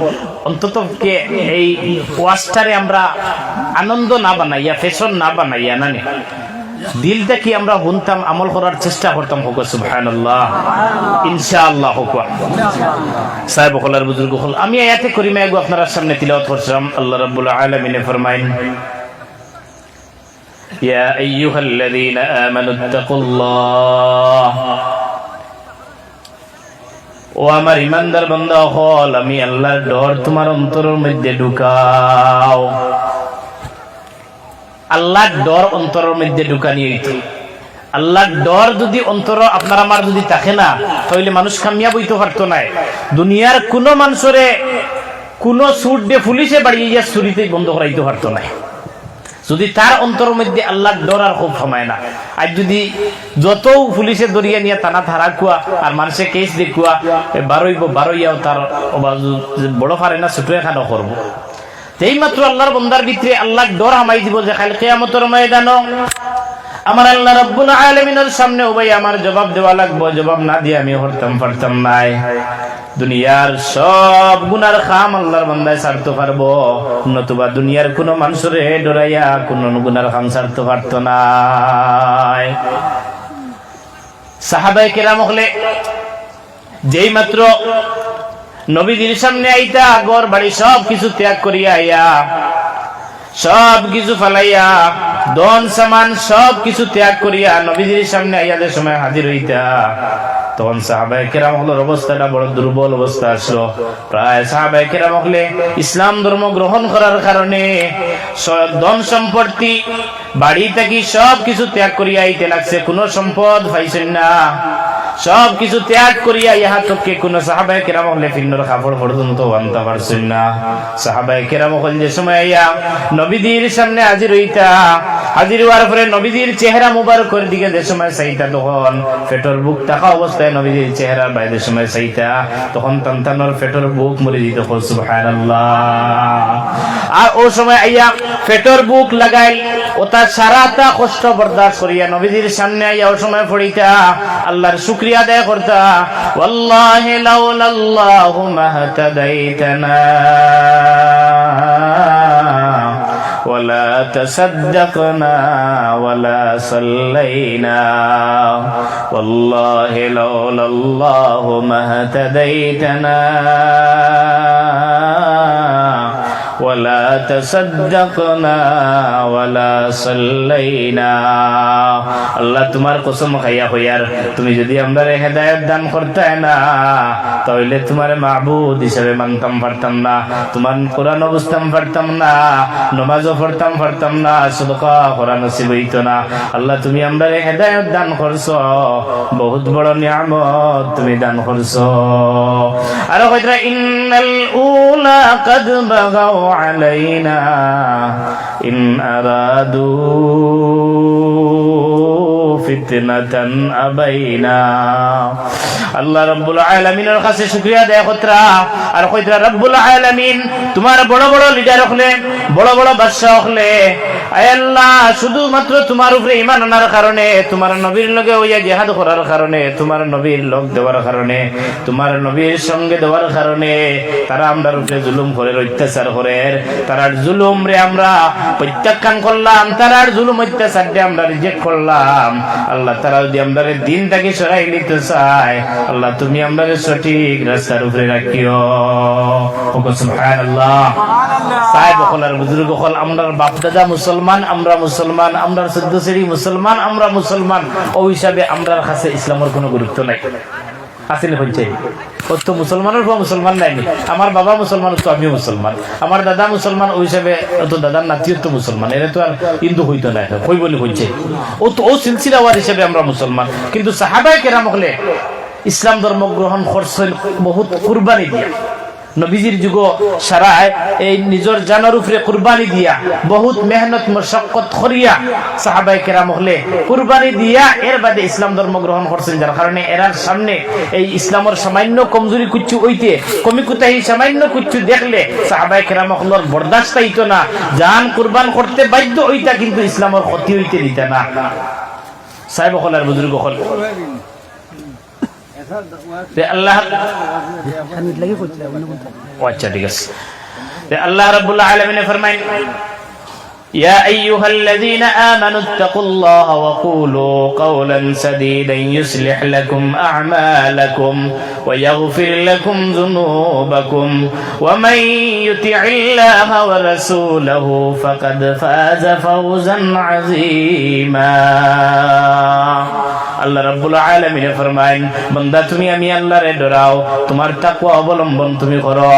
অন্তত কে এই ওয়াজটারে আমরা আনন্দ না বানাইয়া ফ্যাশন না বানাইয়া নানি দিলটা কি আমরা শুনতাম আমল করার চেষ্টা করতাম হোক সুবহানাল্লাহ ইনশাআল্লাহ হোক। সাহেব হলার বুজুর্গ হল আমি আয়াতে করিমা এগো আপনারা সামনে তিলাওয়াত করছিলাম। আল্লাহ রাব্বুল আলামিন ফরমাইন ইয়া আইয়ুহাল্লাযীনা আমানুত্তাকুল্লাহ ও আমার ইমানদার বান্দা হল আমি আল্লাহর ডর তোমার অন্তরের মধ্যে ঢুকাও। আল্লাহর ডর অন্তরের মধ্যে ঢুকানি হইতো। আল্লাহর ডর যদি অন্তর আপনার আমার যদি থাকে না তাহলে মানুষ কামিয়াব হইতে পারতো না। দুনিয়ার কোন মানুষরে কোন সুট দিয়ে পুলিশে বাড়িয়ে গিয়ে চুরিতে বন্ধ করাইতে পারতো না যদি তার অন্তরের মধ্যে আল্লাহর ডর আর খুব সময় না। আর যদি যত পুলিশে দরিয়া নিয়ে টানা ধারা কুয়া আর মানুষে কেস দেখুয়া বারোইয়াও তার বড় পারে না ছোট এখানে করবো এই মাত্র আল্লাহর বন্দার ভিতরে আল্লাহর ডর হামাই দিব যে কাল কিয়ামতের ময়দানে আমার আল্লাহ রাব্বুল আলামিনের সামনে ভাই আমার জবাব দেওয়া লাগবে, জবাব না দিয়ে আমি হরতাম পারতাম নাই। দুনিয়ার সব গুনার খাম আল্লাহর বান্দায় ছাড়তে পারবো নতুবা দুনিয়ার কোনো মানুষরে ডরাইয়া কোন গুনার খাম ছাড়তে পারতো না। সাহাবায়ে কেরাম হলে যেই মাত্র নবীজির সামনে আইতা ঘর বাড়ি সব কিছু ত্যাগ করিয়া আইয়া সব কিছু ফালাইয়া ধন সামান সব কিছু ত্যাগ করিয়া নবীজির সামনে আইয়াদের সময় হাজির হইতা তখন সাহাবায়ে কেরাম হলের অবস্থাটা বড় দুর্বল অবস্থা আসলো। প্রায় সাহাবায়ে কেরাম হলে ইসলাম ধর্ম গ্রহণ করার কারণে ধন সম্পত্তি বাড়ি থেকে সব কিছু ত্যাগ করিয়া আইতে লাগছে, কোন সম্পদ পাইছেন না, সব কিছু ত্যাগ করিয়া ইহা তোকে কোন সাহাবায়ে কেরাম হলে ফিন্নর কাপড় পর্যন্ত আনতে পারছেন না। সাহাবায়ে কেরাম হলে যে সময় আইয়া নবীজির সামনে হাজির হইতা, হাজির হওয়ার পরে নবীজির চেহারা মুবারকের দিকে যে সময় চাইতা তখন পেটর বুক থাকা অবস্থায় নবীজির চেহারা বাইরে সময় চাইতা তখন তান্তানোর পেটর বুক মরে দিত। সুবহানাল্লাহ। আর ও সময় আইয়া পেটর বুক লাগাই ওটা সারাটা কষ্ট বরদাস্ত করিয়া নবীজির সামনে আইয়া ও সময় পড়িতা আল্লাহর শুকরিয়া আদায় করতা, ওয়াল্লাহি লাউলাল্লাহু মাহতাদাইতানা ولا تصدقنا ولا صلينا والله لولا الله ما اهتديتنا ولا تصدقنا ولا صلينا। আল্লাহ তোমার কসম খাইয়া হইয়ার তুমি যদি আমাদের হেদায়েত দান করতে না তাহলে তোমার মাবুদ হিসেবে মানতাম পারতাম না, তোমার কোরআন বুঝতাম পারতাম না, নামাজও পড়তাম পারতাম না, সাদকা করা নসিব হইতো না। আল্লাহ তুমি আমাদের হেদায়েত দান করছো, বহুত বড় নিয়ামত তুমি দান করছো। আর কইরা ইন্নাল উলা قد بغوا علينا إن أرادوا فتنة أبينا। আল্লাহ রাব্বুল আলামিনের কাছে শুকরিয়া আদায় করতরা আর কইতরা রাব্বুল আলামিন তোমার বড় বড় লিডার হলে বড় বড় বাদশা হলে আয় আল্লাহ শুধুমাত্র তোমার উপরে ঈমান আনার কারণে, তোমার নবীর লগে হইয়া জিহাদ করার কারণে, তোমার নবীর লোক দেওয়ার কারণে, তোমার নবীর সঙ্গে দেওয়ার কারণে তারা আমরার উপরে জুলুম করে অত্যাচার করে, তারার জুলুম রে আমরা প্রত্যাখ্যান করলাম, তারার জুলুম অত্যাচার রে আমরা রিজেক্ট করলাম। আল্লাহ তারা যদি আমাদের দিনটাকে সরাই নিতে চায় আল্লাহ তুমি আমাদের সঠিক রাস্তার উপরে রাখিও। সুবহানাল্লাহ। সাহেব হল আর বুজুর্গ হল আমরার বাপ দাদা মুসলমান, আমরা মুসলমান, আমরা 14 শ্রেণী মুসলমান, আমরা মুসলমান, ওই হিসাবে আমরার কাছে ইসলামের কোনো গুরুত্ব নাই। আসলে হচ্ছে তো মুসলমানের পর মুসলমান নাইনি, আমার বাবা মুসলমান তো আমিও মুসলমান, আমার দাদা মুসলমান ওই হিসাবে তো দাদার নাতিও তো মুসলমান, এরা তো আর হিন্দু হইতো না, হই বলে হইছে ও তো ও সিলসিলা হওয়ার হিসেবে আমরা মুসলমান। কিন্তু সাহাবায়ে কেরাম হলে ইসলাম ধর্ম গ্রহণ করছেন বহুত কুরবানি দিয়া, নবীজির যুগ সারায় এই নিজের জানের উপরে কুরবানি দিয়া বহুত মেহনত মশক্কত করিয়া সাহাবায়ে কেরাম হলে কুরবানি দিয়া এর বাদে ইসলাম ধর্ম গ্রহণ করছেন। যার কারণে এরার সামনে এই ইসলামের সামান্য কমজোরি কুচ্ছু হইতে কমি কুতাহি সামান্য কুচ্ছু দেখলে সাহাবায়ে কেরাম হলের বরদাস্ত হইতো না, জান কুরবান করতে বাধ্য হইতা, কিন্তু ইসলামের ক্ষতি হইতে দিতা না। সাহেব হল আর বুজুর্গ হল আল্লাহ আচ্ছা ঠিক আছে। আল্লাহ রাব্বুল আলামিন ফরমায় يا أيها الذين آمنوا اتقوا الله وقولوا قولا سديدا يصلح لكم أعمالكم ويغفر لكم ذنوبكم ومن يطع الله ورسوله فقد فاز فوزا عظيما। আল্লাহ রাব্বুল আলামিন ফরমায় বান্দা তুমি আমি আল্লাহরে ডরাও, তোমার তাকওয়া অবলম্বন তুমি করো,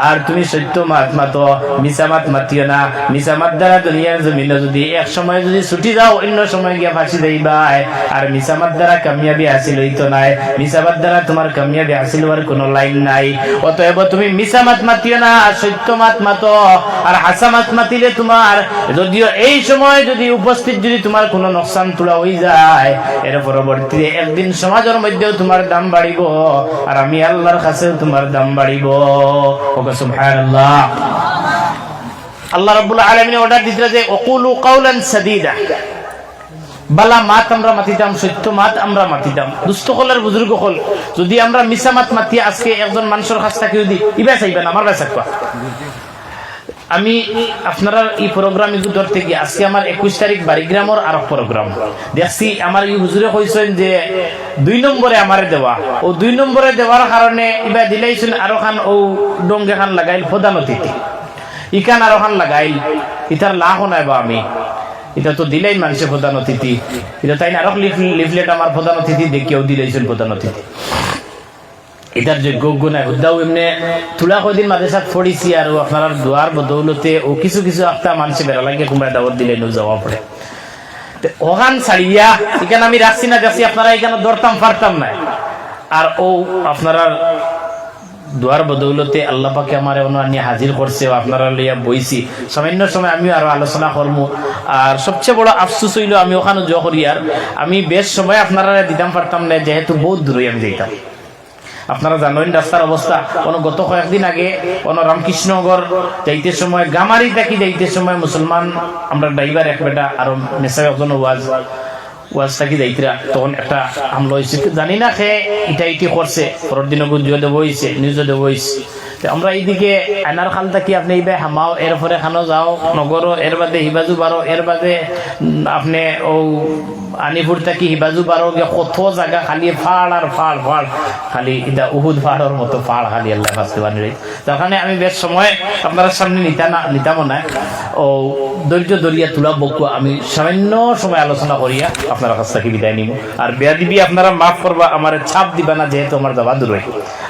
আর তুমি সত্য মাত মাতো, মিছা মাত মাতিও না। মিছা মাত দ্বারা দুনিয়ার জমিনে যদি এক সময় যদি ছুটি যাও অন্য সময় গিয়া ফাঁসি দেইবাই, আর মিছা মাত দ্বারা কামিয়াবি হাসিল হইতো নাই, মিছা মাত দ্বারা তোমার কামিয়াবি হাসিল হওয়ার কোনো লাইন নাই। অতএব তুমি মিছা মাত মাতিও না, সত্য মাত মাতো। আর হাসা মাত মাতিলে তোমার যদিও এই সময় যদি উপস্থিত যদি তোমার কোনো নোকসান তোলা হয়ে যায়, এর পরবর্তীতে একদিন সমাজের মধ্যেও তোমার দাম বাড়িব, আর আমি আল্লাহর কাছেও তোমার দাম বাড়িব। সুবহানাল্লাহ। আল্লাহ রাব্বুল আলামিন অর্ডার দিতে যে ওকুলু কাওলান সাদীদা, বালা মাত আমরা মাতিতাম, সত্য মাত আমরা মাতিতাম। দুস্থ হলের বুজুর্গ হল যদি আমরা মিছা মাত মাতি আজকে একজন মানুষের কাছ থেকে যদি ইবা চাইবেন আমার কাছে আমি আপনারা এই প্রোগ্রাম ইগুদর থেকে আজকে আমার 21 তারিখ বাড়িগ্রামের আর প্রোগ্রাম দেখছি আমার এই হুজুরে কইছেন যে 2 নম্বরে আমারে দেওয়া ও 2 নম্বরে দেওয়ার কারণে ইবা দিলাইছেন আরো খান ও ডঙ্গে খান লাগাইল প্রধান অতিথি ইখান আরো খান লাগাইল ইতার লাভ নাই বা আমি এটা তো দিলেই মানুষের প্রধান অতিথি এটা তাই না আরো লিফলেট আমার প্রধান অতিথি দেখিও দিলাইছেন প্রধান অতিথি এটার যোগ্য গুণায় হুদ্দাও এমনি তুলা কদিন মাঝে সাথে পড়িছি আর আপনার দোয়ার বদৌলতে ও কিছু কিছু একটা মানুষের বেড়া লাগে কুমড়া দাওয়াত দিলে নো যাওয়া পড়ে ওখান ছাড়িয়া এখানে আমি রাখছি না যাচ্ছি আপনারা এখানে দরতাম পারতাম না আর ও আপনারা দোয়ার বদৌলতে আল্লাহ পাকে আমার নিয়ে হাজির করছে আপনারা লইয়া বইছি সামান্য সময় আমিও আরো আলোচনা করবো আর সবচেয়ে বড় আফসোস হইল আমি ওখানে জোয়া করি আর আমি বেশ সময় আপনারা দিতাম পারতাম না যেহেতু বহুত দূরে আমি যেতাম আপনারা জানেন রাস্তার অবস্থা কোন গত কয়েকদিন আগে কোন রামকৃষ্ণনগর যাইতে সময় গামারি থাকি যাইতে সময় মুসলমান আমরা ড্রাইভার এক বেটা আর নেশা একজন ওয়াজ থাকি যাইতরা তখন একটা হামলা হয়েছে জানি না সে ইটি করছে পরের দিনও গুঞ্জুয়ে দেবো হয়েছে নিউজে দেবো হয়েছে আমরা এইদিকে আয়নার খাল থাকি আপনি এইবার হামাও এরপরে খানো যাও নগরও এর বাদে হিবাজু বারো এর বাদে আপনি ও আনিপুর থাকি হিবাজু বারো কত জায়গা খালি ফাড় আর ফাড় ফাড় খালি এটা উহুদ পাহাড়ের মতো ফাড় খালি আল্লাহ বাঁচতে পারি তখন আমি বেশ সময় আপনার সামনে নিতামও না ও ধৈর্য দরিয়া তুলা বকু আমি সামান্য সময় আলোচনা করিয়া আপনার কাছ থেকে বিদায় নিব আর বেয়া দিবি আপনারা মাফ করবা আমার ছাপ দিবা না যেহেতু আমার যাওয়া দূর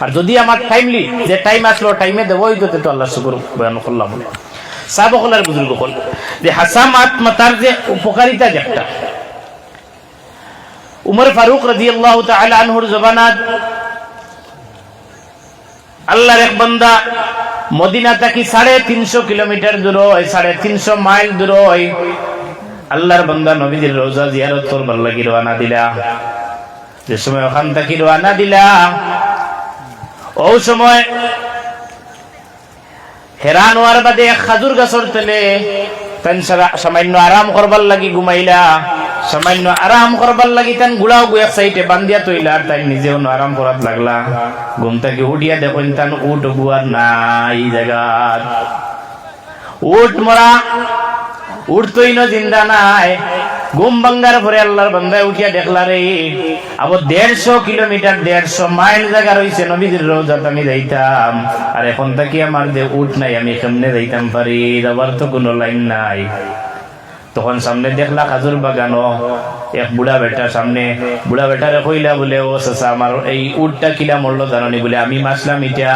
আর যদি আমার টাইমলি যে টাইম আসলো টাইমে দেবো তো আল্লাহ শুকর বয়ান করলাম সাহাবায়ে বুজুর্গ হল যে হাসামাত মাতার যে উপকারিতা যে একটা উমর ফারুক রাদিয়াল্লাহু তাআলা আনহুর জবানাত আল্লাহর এক বান্দা মদিনা থেকে 350 কিলোমিটার দূর হয় 350 মাইল দূর হয় আল্লাহর বান্দা নবীজির রওজা জিয়ারত করবার লাগি রওনা দিলা যে সময় ওখান থেকে রওনা দিলা ও সময় হেরান হওয়ার বাদে খাজুর গাছর তেলে সামান্য আরাম করবার লাগি ঘুমাইলা সামান্য আরাম করবার লাগি তান গুড়াও গু এক সাইডে বান্ধিয়া তৈলা আর তাই নিজেও আরাম করাত লাগলা ঘুম থেকে উঠিয়া দেখেন তান উঠ গুয়ার নাই জায়গা উঠ মরা উঠতই না জিন্দা নাই ঘুম ভাঙ্গার পরে আল্লাহর বান্দায় উঠিয়া দেখলা রে আবার 150 কিলোমিটার 150 মাইল জায়গা রয়েছে নবীজির রওজাত আমি যাইতাম আর এখন থেকে আমার যে উঠ নাই আমি কেমনে যাইতাম পারি যাবার তো কোনো লাইন নাই তখন সামনে দেখলা খাজুর বাগানো এক বুড়া বেটা সামনে বুড়া বেটারে কইলা বলে ও চাচা আমার এই উটটা কিলা মরলো জানি বলে আমি মাসলাম এটা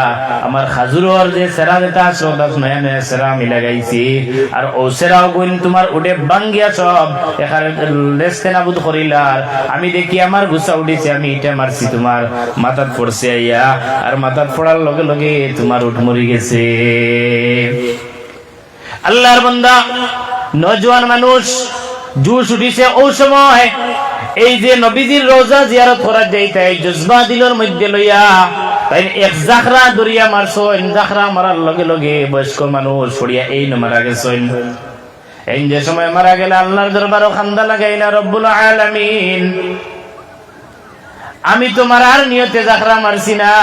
আমার খাজুরের যে সেরা যেটা শ্রদ্ধা নয়া নয়া সেরা আমি লাগাইছি আর ও সেরাও গুণ তোমার উঠে বাঙ্গিয়া সব এখানে লেস্তে নাবুদ করিলার আমি দেখি আমার গুছা উঠিছে আমি এটা মারছি তোমার মাথাত পড়ছে আইয়া আর মাথাত পড়ার লগে লগে তোমার উঠ মরি গেছে আল্লাহর বান্দা নজওয়ান মানুষ জুস উঠিছে ও সময় এই যে নবীজির রওজা জিয়ারত করার যাইতে জজবা দিলর মধ্যে লইয়া তাই এক জাখরা দরিয়া মারছন জাখরা মারার লগে লগে বয়স্ক মানুষ পড়িয়া এই মারা গেছেন এই যে সময় মারা গেলে আল্লাহর দরবারে খান্দা লাগাইলা রব্বুল আলামিন আমি তো মারার নিয়তে জাখরা মারছি না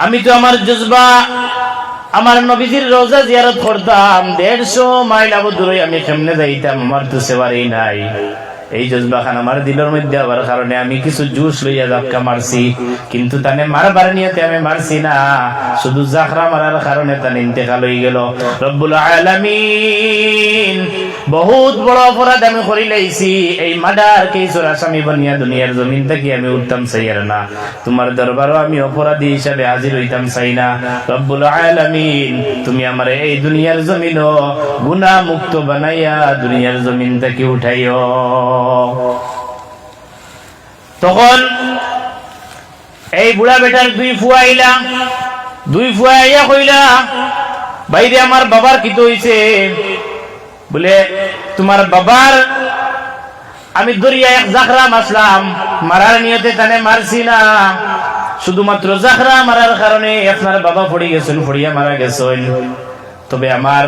আমি তো আমার জজবা আমার নবীজির রওজা জিয়ারত করতাম 150 মাইল দূরে আমি কেমনে যাইতাম আমার তো সেবারই নাই এই জজবা খান আমার দিলের মধ্যে আবার কারণে আমি কিছু জুস লইয়া ধাক্কা মারছি কিন্তু তানে মারবার নিয়তে আমি মারছি না শুধু জাখরা মারার কারণে তার ইন্তেকাল হয়ে গেল রব্বুল আলামিন বহুত বড় অপরাধ আমি করি লাইছি এই মার্ডার কেসের আসামি বানিয়া দুনিয়ার জমিন থেকে আমি উঠতাম চাইয়ার না তোমার দরবারও আমি অপরাধী হিসাবে হাজির হইতাম চাই না রব্বুল আলামিন তুমি আমার এই দুনিয়ার জমিনও গুনাহ মুক্ত বানাইয়া দুনিয়ার জমিন থেকে উঠাইও তখন এই বুড়া বেটার দুই ফুয়া আইয়া কইলা বাইরে আমার বাবার কি তো হইছে বলে তোমার বাবার আমি দরিয়া এক জাখরা মারলাম মারার নিয়তে তানে মারছি না শুধুমাত্র জাখরা মারার কারণে আপনার বাবা পড়িয়া মারা গেছেন তবে আমার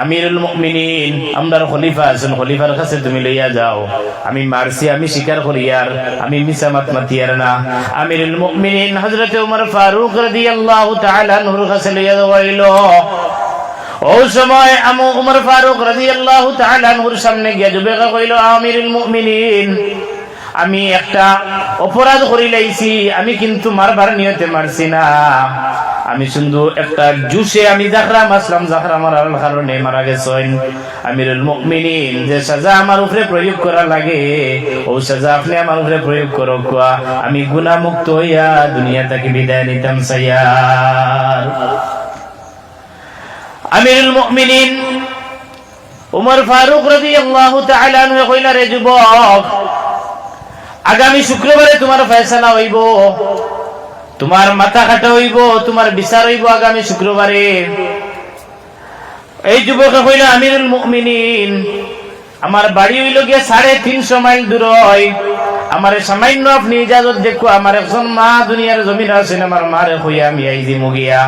আমিরুল মুমিনিন আমরার খলিফা আছেন খলিফার কাছে তুমি লইয়া যাও আমি মারছি আমি স্বীকার করি আর আমি মিছা মাতিয়ার না আমিরুল মুমিনিন হযরত ওমর ফারুক রাদিয়াল্লাহু তাআলা আনহুর কাছে লইয়া যাওয়াইল ওই সময় উমর ফারুক রাদিয়াল্লাহু তাআলা আনহুর সামনে গিয়া যুবকে কইল, আমিরুল মুমিনিন, আমি একটা অপরাধ করি লাইছি, আমি কিন্তু মারবার নিয়তে মারছি না, আমি শুধু একটা জুসে আমি জাখরা মারলাম, জাখরা মারার কারণে মারা গেছেন। আমিরুল মুমিনিন, যে সাজা আমার উপরে প্রয়োগ করা লাগে ও সাজা আপনি আমার উপরে প্রয়োগ করো, আমি গুনাহ মুক্ত হইয়া দুনিয়া থেকে বিদায় নিতাম সাইয়ার। আমিরুল মুমিনিন উমর ফারুক রাদিয়াল্লাহু তাআলা আনহু কইলা, রে যুবক, আগামী শুক্রবারে তোমার ফয়সালা হইব, তোমার মাথা কাটা হইব, তোমার বিচার হইব আগামী শুক্রবারে। এই যুবকে কইল, আমিরুল মুমিনিন, আমার বাড়ি হইল গিয়ে 350 মাইল দূর, আমার সামান্য আপনি ইজাজত দেখো, আমার একজন মা দুনিয়ার জমিন আছেন, আমার মারে কইয়া আমি আইজি মুগিয়া,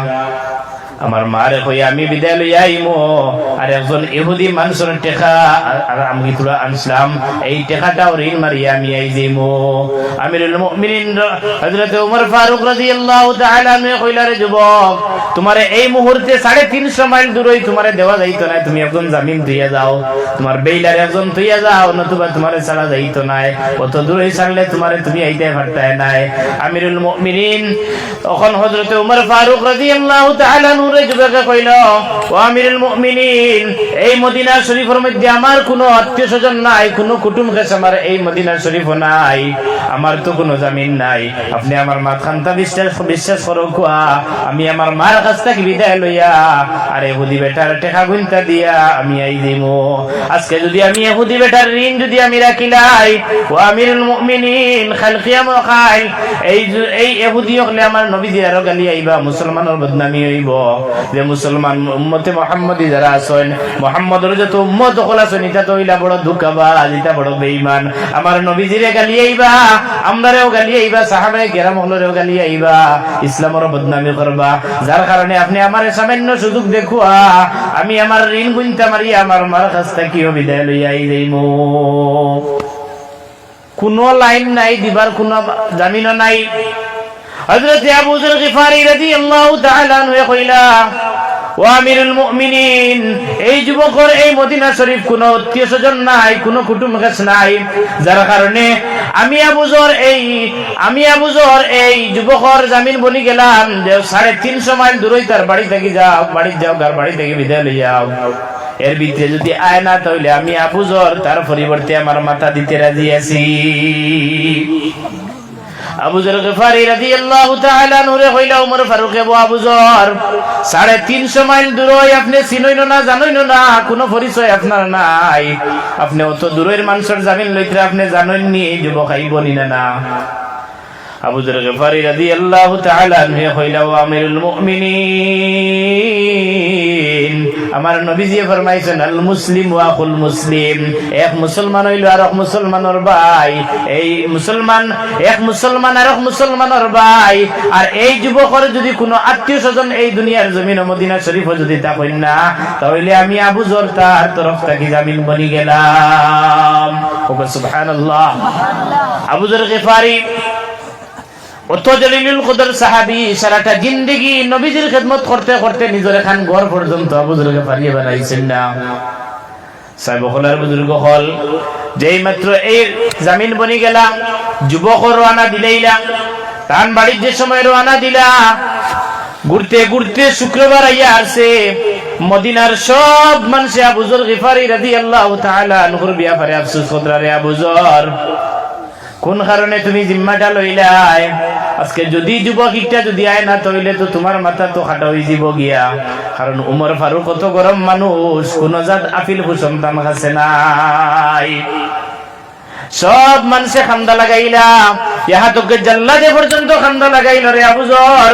আমার মারে কইয়া আমি বিদায় লইয়া আইমো, আর একজন ইহুদি মানুষের টেকা আমি তোরা আনছিলাম, এই টেকাটাও ঋণ মারিয়া আমি আইজিমো। আমিরুল মুমিনিন হযরত ওমর ফারুক রাদিয়াল্লাহু তাআলা আনহু কইলা, রে যুবক, তোমারে এই মুহূর্তে 350 মাইল দূরই তোমারে দেওয়া যাইতো না, তুমি একজন জামিন তুইয়া যাও, তোমার বেইলার একজন তুইয়া যাও, নতুবা তোমারে ছাড়া যাইতো না, কত দূরই ছাড়লে তোমারে তুমি আইতে পারতাই নাই। আমিরুল মুমিনিন তখন হযরত ওমর ফারুক রাদিয়াল্লাহু তাআলা যুবকে কইল, ও আমিরুল মুমিনিন, এই মদিনা শরীফের মধ্যে আমার কোনো আত্মীয় স্বজন নাই, কোনো কুটুম কাছে আমার এই মদিনা শরীফ নাই, আমার তো কোনো জামিন নাই, আপনি আমার মাথানটা বিশ্বাস করো, আমি আমার মার কাছ থেকে বিদায় লইয়া আর ইহুদি বেটার টেকা গুনতা দিয়া আমি আই দিমু। আজকে যদি আমি ইহুদি বেটার ঋণ যদি আমি রাখিলাই, ও আমিরুল মুমিনিন, খাল কিয়াম খাই, এই ইহুদি হলে আমার নবীজি আরো গালি আইবা, মুসলমানের বদনামি হইব, যে মুসলমান উম্মতে মুহাম্মদি যারা আছেন, মুহাম্মদের যত উম্মত হল আছেন, এটা তো হইলা বড় ধোঁকাবাজ, এটা বড় বেঈমান, আমার নবীজিরে গালি আইবা, আমরারেও গালি আইবা, সাহাবায়ে কেরাম হলরেও গালি আইবা, ইসলামের বদনামি করবা, যার কারণে আপনি আমার সামান্য সুযোগ দেখুয়া আমি আমার ঋণ গুনতে মারি আমার মার কাছ থেকে বিদায় লইয়া আই যাইমু। কোনো লাইন নাই দিবার, কোনো জামিনও নাই। হযরত আবু যর গিফারি রাদিয়াল্লাহু তাআলা আনহু কইলা, ও আমিরুল মুমিনিন, এই যুবকের এই মদিনা শরীফ কোনো আত্মীয় স্বজন নাই, কোনো কুটুম কাছে নাই, যার কারণে আমি আবু যর এই যুবকের জামিন বলি গেলাম যে 350 মাইল দূরই তার বাড়ি থেকে যাও, তার বাড়ি থেকে বিদায় লই যাও, এর ভিতরে যদি আয় না তাহলে আমি আবু যর তার পরিবর্তে আমার মাথা দিতে রাজি আছি। আবু যর গিফারি রাদিয়াল্লাহু তাআলা আনহু কইলা, ওমর ফারুক, আবু যর, 350 মাইল দূরই আপনি চিনইনো না, জানইনো না, কোনো পরিচয় আপনার নাই, আপনি অত দূরের মানুষের জামিন লইতে আপনি জানেননি এই যুবক আইবনি না। আবু যর গিফারি রাদিয়াল্লাহু তাআলা আনহু কইলা, ও আমিরুল মুমিনিন, আমার নবীজি ফরমাইছেন, আল মুসলিম ওয়া আখুল মুসলিম, এক মুসলমান হইল আর এক মুসলমানের ভাই, এই মুসলমান এক মুসলমান আর এক মুসলমানের ভাই। আর এই যুবকের যদি কোনো আত্মীয় স্বজন এই দুনিয়ার জমিন মদিনা শরীফ যদি থাকেন না, তাহলে আমি আবু যর তার তরফ থেকে জামিন বনি গেলাম। সুবহানাল্লাহ। আবু যর গিফারি অত জলিলুল কদর সাহাবী, সারাটা জিন্দেগি নবীজির খেদমত করতে করতে নিজের খান ঘর পর্যন্ত আবু যর গিফারি বানাইছেন না। সাহেব হলার বুজুর্গ হল, যেই মাত্র এই জামিন বনি গেলা, যুবক রওনা দিলাইলা, তান বাড়ির যে সময় রওনা দিলা, ঘুরতে ঘুরতে শুক্রবার আইয়া আসে, মদিনার সব মানুষ আবু যর গিফারি রাদিয়াল্লাহু তাআলা আনহুর ব্যাপারে আফসোস কররা, রে আবু যর, কোন কারণে তুমি জিম্মাটা লইলাই? আজকে যদি যুবক একটা যদি আয় না তাহলে তো তোমার মাথা তো খাটা হয়ে যাব গিয়া, কারণ উমর ফারুক কত গরম মানুষ, কোন জাত আপিল সন্তান কাছে নাই। সব মানুষে খান্দা লাগাইলা, ইহা তোকে জাল্লাদে পর্যন্ত খান্দা লাগাইল, রে আবু যর,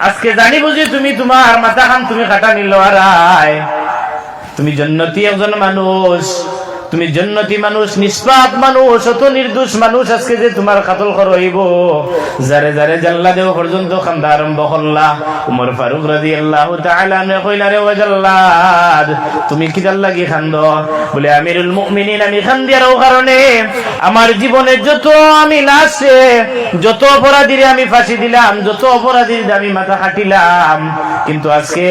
আজকে জানি বুঝি তুমি তোমার মাথা খান তুমি খাটা নিল, আর তুমি জন্নতি একজন মানুষ, তুমি জান্নাতি মানুষ, নিষ্পাপ মানুষ, অত নির্দোষ মানুষ, আজকে যে তোমার কাতল করইব, যারে যারে জাল্লা দেও পর্যন্ত খান্দা আরম্ভ করলা। উমর ফারুক রাদিয়াল্লাহু তাআলা আনহু কইলা, রে ও জাল্লাদ, তুমি কি জাল্লা কি খান্দ? বলে, আমিরুল মুমিনিন, আমি খান্দিয়ার ও কারণে আমার জীবনে যত আমি লাশে যত অপরাধীরে আমি ফাঁসি দিলাম, যত অপরাধীর আমি মাথা কাটিলাম, কিন্তু আজকে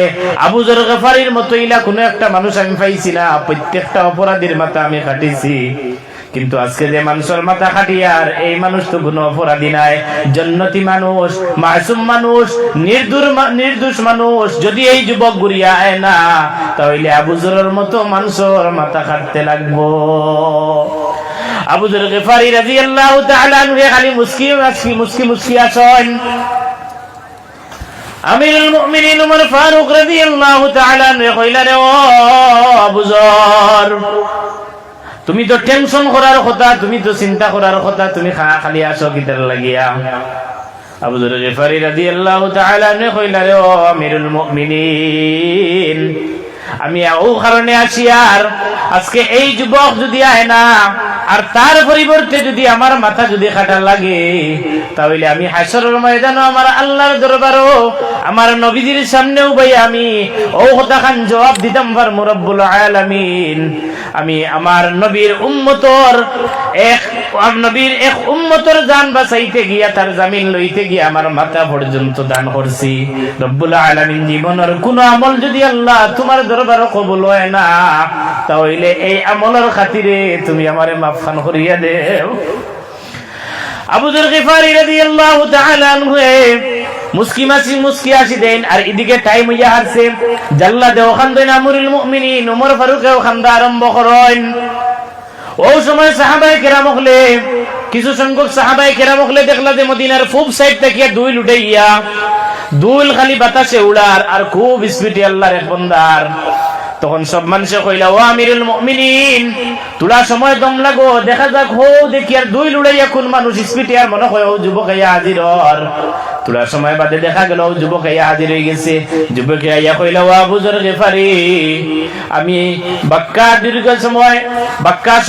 আবু যর গফারির মতো ইলা কোনো একটা মানুষ আমি পাইছি না। প্রত্যেকটা অপরাধীর মাথা আমি কাটিছি, কিন্তু আজকে যে মানুষের মাথা কাটিয়ার এই মানুষ তো কোনো অপরাধী নাই, জান্নাতি মানুষ, মাসুম মানুষ, নির্দোষ মানুষ। যদি এই যুবক ঘুরিয়া আয় না, তাহলে আবু যরের মতো মানুষের মাথা কাটতে লাগবো। আবু যর গফারি রাদিয়াল্লাহু তাআলা আনহু খালি মুস্কি আসেন। আমিরুল মুমিনিন উমর ফারুক রাদিয়াল্লাহু তাআলা আনহু কইলা, রে ও আবু যর, তুমি তো টেনশন করার কথা, তুমি তো চিন্তা করার কথা, তুমি খালি আসো কিতার লাগিয়া? আবু যর গফারি রাদিয়াল্লাহু তাআলা আনহু কইলা, রে ও আমিরুল মুমিনিন, আমি ও কারণে আসি, আর আজকে এই যুবক যদি আয় না, আর তার পরিবর্তে যদি আমার মাথা যদি কাটা লাগে, তাহলে আমি হাসরের ময়দানে আমার আল্লাহর দরবারও আমার নবীজির সামনেও ভাই আমি ও কথা খান জবাব দিতাম পারবো। রব্বুল আলামিন, আমি আমার নবীর উম্মতর এক উম্মতর জান বাঁচাইতে গিয়া, তার জামিন লইতে গিয়া আমার মাথা পর্যন্ত দান করছি। রব্বুল আলামিন, জীবনের কোন আমল যদি আল্লাহ তোমার দরবারে কবুল হয় না, তাহলে এই আমলের খাতিরে তুমি আমারে মাফ খান করিয়া দেও। আবু যর গফারি রাদিয়াল্লাহু তাআলা আনহু মুস্কি আসি দেন, আর এদিকে টাইম হইয়া হারছে। জাল্লা দেও খান্দেন আমিরুল মুমিনিন উমর ফারুকেও খান্দা আরম্ভ করেন। ও সময় সাহাবায়ে কেরাম হলে, কিছু সংখ্যক সাহাবায়ে কেরাম হলে দেখলা যে মদিনার পূব সাইড থেকে দুইল উঠাইয়া, দুইল খালি বাতাসে উড়ার, আর খুব স্পিডে আল্লাহর এক বান্দার। তখন সব মানুষে কইলা, ও আমিরুল মুমিনিন, তোলা সময় দম লাগো, দেখা যাক হো দেখি আর দুই লুড়াইয়া কোন মানুষ স্পিডে, আর মনে হয় ও যুবক আইয়া হাজির হর। তোলা সময় বাদে দেখা গেল ও যুবক আইয়া হাজির হয়ে গেছে। যুবক আইয়া কইলা, ও আবু যর গফারি, আমি বাক্কা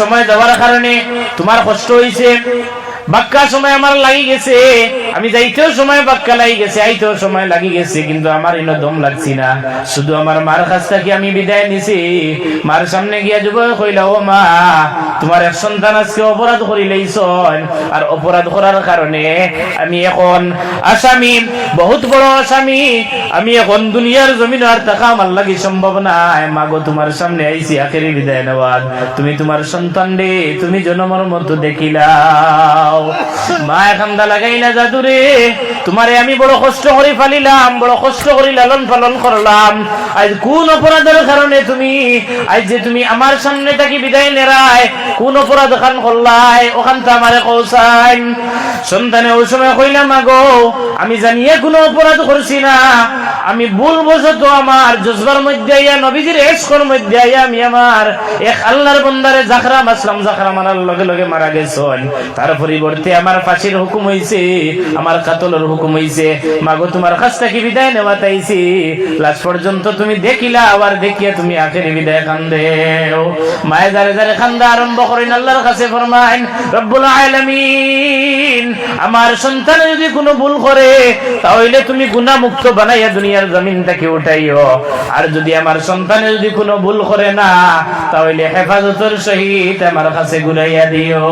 সময় যাওয়ার কারণে তোমার কষ্ট হইছে, বাক্কা সময় আমার লাগি গেছে, আমি যাইতেও সময় বাক্কা লাগি গেছে, আইতেও সময় লাগি গেছে, কিন্তু আমার ইনো দম লাগছি না। শুধু আমার মার কাছ থেকে আমি বিদায় নিছি। মার সামনে গিয়া যুবক কইলা, ও মা, তোমার এক সন্তান আজকে অপরাধ করিলেইছন, আর অপরাধ করার কারণে আমি এখন আসামি, বহুত বড় আসামি। আমি এখন দুনিয়ার জমিন আর থাকা আমার লাগি সম্ভব নাই। মাগো, তোমার সামনে আইছি আখেরি বিদায় নেওয়ার, তুমি তোমার সন্তান রে তুমি জনমর মতো দেখিলাও। মা খান্দা লাগাইলা, জাদুরে, তোমারে আমি বড় কষ্ট করে ফালিলাম, বড় কষ্ট করে লালন পালন করলাম, আজ কোন অপরাধের কারণে তুমি আজ যে তুমি আমার সামনে থাকি বিদায় নেরায়, কোন অপরাধ খান করলাই, ওখান তো আমারে কৌসাই। সন্তানে ওই সময় কইলাম, মাগো, আমি জানিয়ে কোনো অপরাধ করছি না, আমি ভুলবশত আমার জজবার মধ্যে আইয়া, নবীজির এশকর মধ্যে আইয়া আমি আমার এক আল্লাহর বান্দারে জাখরা মাসলাম, জাখরা মারার লগে লগে মারা গেছেন। তার পরিবর্তে আমার ফাঁসির হুকুম হইছে, আমার কাতলের হুকুম হইছে। মাগো, তোমার কাছ থেকে বিদায় নেওয়া তাইছি, লাস্ট পর্যন্ত তুমি দেখিলা, আবার দেখিয়া তুমি আখেরি বিদায় কান্দেও। মায়ে দাঁড়ে দাঁড়ে কান্দা আরম্ভ করেন, আল্লাহর কাছে ফরমাইন, রব্বুল আলামিন, আমার সন্তান যদি কোনো ভুল করে, তাহলে তুমি গুনাহ মুক্ত বানাইয়া দুনিয়ার জমিন থেকে উঠাইও, আর যদি আমার সন্তান যদি কোনো ভুল করে না, তাহলে হেফাজতের সহিত আমার কাছে ঘুরাইয়া দিও।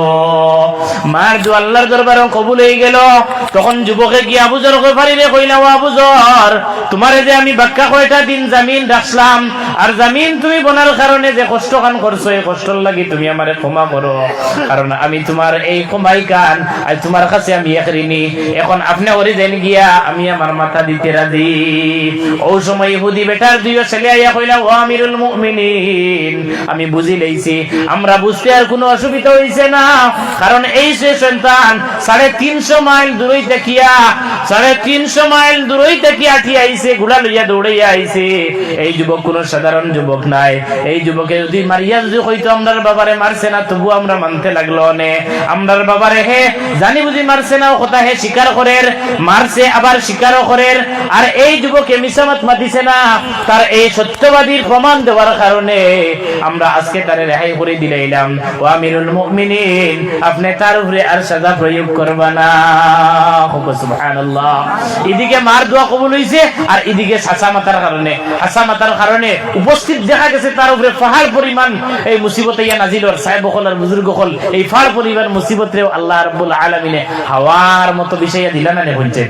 মার দু আল্লাহর দরবারে কবুল হয়ে গেল। তখন যুবকে গিয়ে আবু যর গফারিরে কইলা, ও আবু যর, তোমারে যে আমি বাক্কা কয়টা দিন জামিন রাখলাম, আর জামিন তুমি বনার কারণে যে কষ্ট খান করছো, এই কষ্টর লাগি তুমি আমারে ক্ষমা করো, কারণ আমি তোমার এই ক্ষমাই কান আজ তোমার কাছে আমি এক ঋণী। এখন আপনি ওরে দেন গিয়া আমি আমার মাথা দিতে রাজি। ও সময় ইহুদি বেটার দুইও ছেলে আইয়া কইলা, ও আমিরুল মুমিনিন, আমি বুঝি লইছি, আমরা বুঝতে আর কোনো অসুবিধা হইছে না, কারণ এই সে সন্তান 350 মাইল দূরে দেখিয়া 350 মাইল দূরই থেকে আঠি আইছে, ঘোড়া লইয়া দৌড়াইয়া আইছে। এই যুবক কোন সাধারণ যুবক নাই। এই যুবকে যদি মারিয়া যদি হইতো আমরার বাবারে মারছে না, তবু আমরা মানতে লাগলো নে। আমরার বাবারে হে জানি বুঝি মারছে না, ও কথা হে স্বীকার করের, মারছে আবার স্বীকারও করের। আর এই যুবকে মিসামাত মাতিছে না, তার এই সত্যবাদীর প্রমাণ দেওয়ার কারণে আমরা আজকে তারে রেহাই করে দিলাম। ও আমিরুল মুমিনিন, আপনি তার উপরে আর সাজা প্রয়োগ করবা না। সুবহানাল্লাহ। এদিকে মার দোয়া কবুল হইছে, আর এদিকে হাসা মাতার কারণে উপস্থিত দেখা গেছে তার উপরে পাহাড় পরিমাণ এই মুসিবত ইয়া নাজিল হওয়ার সাহেব হল আর বুজুর্গ হল, এই পাহাড় পরিমাণ মুসিবতরেও আল্লাহ রাব্বুল আলামিনে হাওয়ার মতো বিষয়া দিলা না বলছে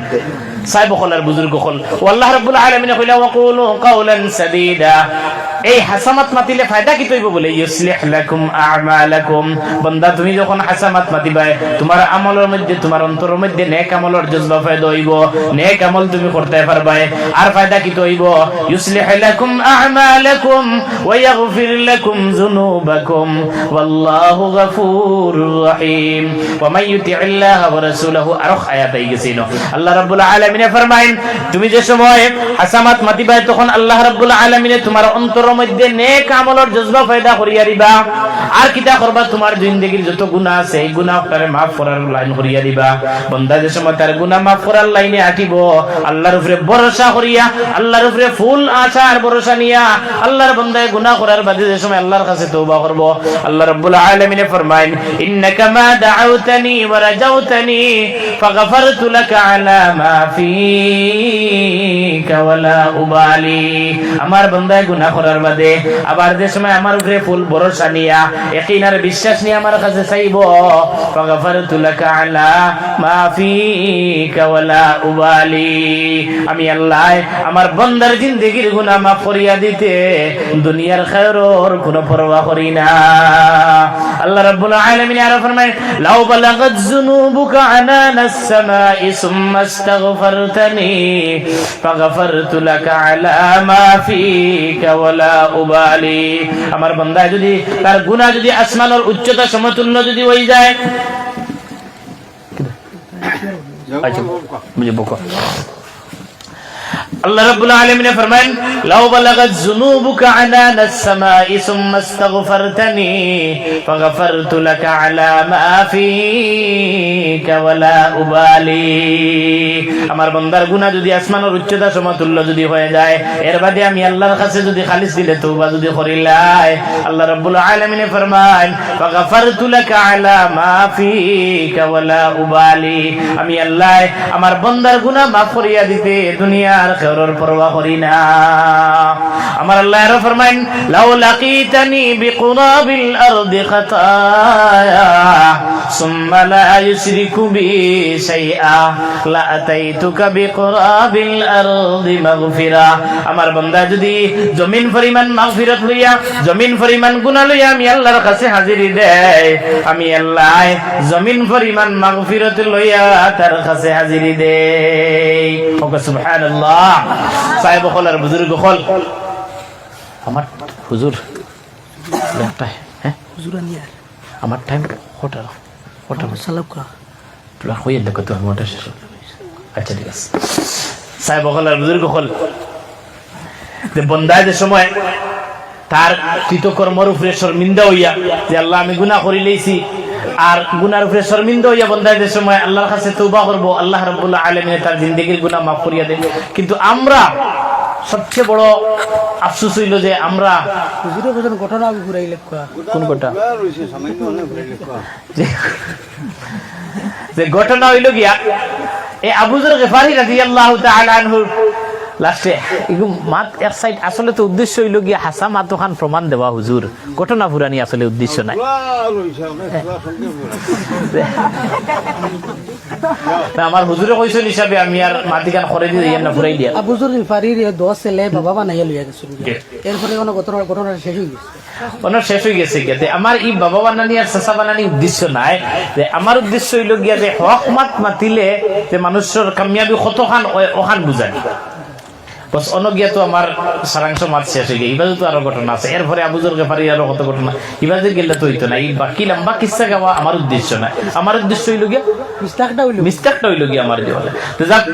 সাহেব হল আর বুজুর্গ হল। ও আল্লাহ রাব্বুল আলামিনে কইলা ওয়াকুলু কাওলান সাদীদা। এই হাসামাত মাতিলে ফায়দা কি তৈব বলে, ইউসলিহ লাকুম আ'মালাকুম। বান্দা তুমি যখন হাসামাত মাতিবা, তোমার আমলের মধ্যে, তোমার অন্তরের মধ্যে নেক আমলের জজবা ফায়দা হইব, নেক আমল তুমি করতে পারবা। আর ফায়দা কি তৈব, ইউসলিহ লাকুম আ'মালাকুম ওয়া ইয়াগফির লাকুম যুনুবাকুম ওয়াল্লাহু গফুরুর রহিম। ওয়া মান ইউতি'িল্লাহ ওয়া রাসূলহু। আর আয়াত আই গেছিল আল্লাহ রাব্বুল আলামিন ফরমায়েন, তুমি যে সময় হাসামাত মাতিবা, তখন আল্লাহ রাব্বুল আলামিন তোমার অন্তর মধ্যে নেক আমলের জজবা পয়দা করিয়া দিবা। আর কিটা করবা, তোমার জিন্দেগীর যত গুনাহ আছে এই গুনাহটারে maaf করার লাইন করিয়া দিবা। বান্দা যে সময় তার গুনাহ maaf করার লাইনে আটিব, আল্লাহর উপরে ভরসা করিয়া, আল্লাহর উপরে ফুল আশা আর ভরসা নিয়া আল্লাহর বান্দায় গুনাহ করার বাদে যে সময় আল্লাহর কাছে তওবা করব, আল্লাহ রাব্বুল আলামিন ফরমায়েন, ইন্নাকা মা দাউতানি ওয়া রাজাউতানি ফাগফারতু লাকা আলা মা ফিকা ওয়ালা উবালি। আমার বান্দায় গুনাহ করার বাদে আবার যে সময় আমার উপরে ফুল ভরসা নিয়া, ইয়াকিন আর বিশ্বাস নিয়ে আমার কাছে চাইব, ফাগফারতু লাকা আলা মা ফিকা ওয়ালা উবালি। আমি আল্লাহ আমার বান্দার জিন্দেগীর গুনাহ maaf করিয়া দিতে দুনিয়ার খায়রর কোনো পরোয়া করি না। আল্লাহ রাব্বুল আলামিন আর ফরমায়, লাউ বালাগাত যুনুবুকা আনানাস সামাই সুম্মা ইস্তাগফারতানি ফাগফারতু লাকা আলা মা ফিকা ওয়ালা উবালি। আমার বান্দা যদি তার গুনাহ যদি আসমানের উচ্চতা সমতুল্য যদি হয়ে যায়, আচ্ছা মুঝে বকো, আল্লাহ রাব্বুল আলামিন ফরমান, লাউ বালাগাত যুনুবুকা আনানাস সামাই সুম্মা ইস্তাগফারতানি ফাগফারতু লাকা আলা মা ফিকা ওয়ালা উবালি। আমার বান্দার গুনাহ যদি আসমানের উচ্চতা সমতুল্য যদি হয়ে যায়, এর বাদে আমি আল্লাহর কাছে যদি খালিস দিলে তওবা যদি করিলাই, আল্লাহ রাব্বুল আলামিন ফরমান, ফাগফারতু লাকা আলা মা ফিকা ওয়ালা উবালি। আমি আল্লাহ আমার বান্দার গুনাহ maaf করিয়া দিতে দুনিয়ার খায়রর পরোয়া করি না। আমার আল্লাহ আরো ফরমায়েন, লাউ লাকিতানি বিকুরাবিল আরদি খাতায়া সুম্মা লা ইউশরিকু বি শাইআ লা আতাইতুকা বিকুরাবিল আরদি মাগফিরা। আমার বান্দা যদি জমিন পরিমাণ মাগফিরাত লইয়া, জমিন পরিমাণ গুনাহ লইয়া আমি আল্লাহর কাছে হাজিরি দেয়, আমি আল্লাহ জমিন পরিমাণ মাগফিরাত লইয়া তার কাছে হাজিরি দেই। ওকে সুবহানাল্লাহ। সাহেব হল আর বুজুর্গ হল, আমার হুজুর আমার টাইম হোটেল হয়ে দেখো তো মোটা শেষ। আচ্ছা ঠিক আছে। সাহেব হল আর বুজুর্গ হল, বন্দায় যে সময় তার কৃতকর্মর উপরে শর্মিন্দা হইয়া যে আল্লাহ আমি গুনাহ করি লইছি, আর গুনার উপরে শর্মিন্দা হইয়া বন্দায় যে সময় আল্লাহর কাছে তওবা করব, আল্লাহ রাব্বুল আলামিন তার জিন্দেগীর গুনাহ maaf করিয়া দেন। কিন্তু আমরা সবচেয়ে বড় আফসোস হইল যে আমরা ঘটনা ঘুরাইলে কোন ঘটনা, যে ঘটনা হইল গিয়া এই আবু যর গফারি রাদিয়াল্লাহু তাআলা আনহু লাস্টে মাত এক সাইড আসলে তো উদ্দেশ্য হইল গিয়া হাসা মাতো খান প্রমাণ দেওয়া, হুজুর ঘটনা ফুরানি আসলে উদ্দেশ্য নাই। আমার হুজুরে কইছেন হিসাবে আমি আর মাটি খান করে দিয়ে না ফুরাই দিয়া। আবু যর গফারির 10 ছেলে বাবা বানাইয়া লইয়া গেছিল, এরপরে কোন ঘটনা শেষ হই গেছে, ওনার শেষ হয়ে গেছে গিয়া। আমার এই বাবা বানানি আর চাচা বানানি উদ্দেশ্য নাই, যে আমার উদ্দেশ্য হইল গিয়া যে হক মাত মাতিলে যে মানুষের কামিয়াবি কতখান ওখান বুঝানি। বস অনগিয়া তো আমার সারাংশ মাছ শেষ হয়ে গিয়ে এবার তো আরো ঘটনা আছে, এরপরে আবুজর গেফারি আরো কত ঘটনা, এবার যে গেলে তো হইতো না। এই বাকি লম্বা কিস্সা গাওয়া আমার উদ্দেশ্য না, আমার উদ্দেশ্য হইল গিয়া মিস্তাকটা হইল গিয়া আমার জীবনে। তো যাক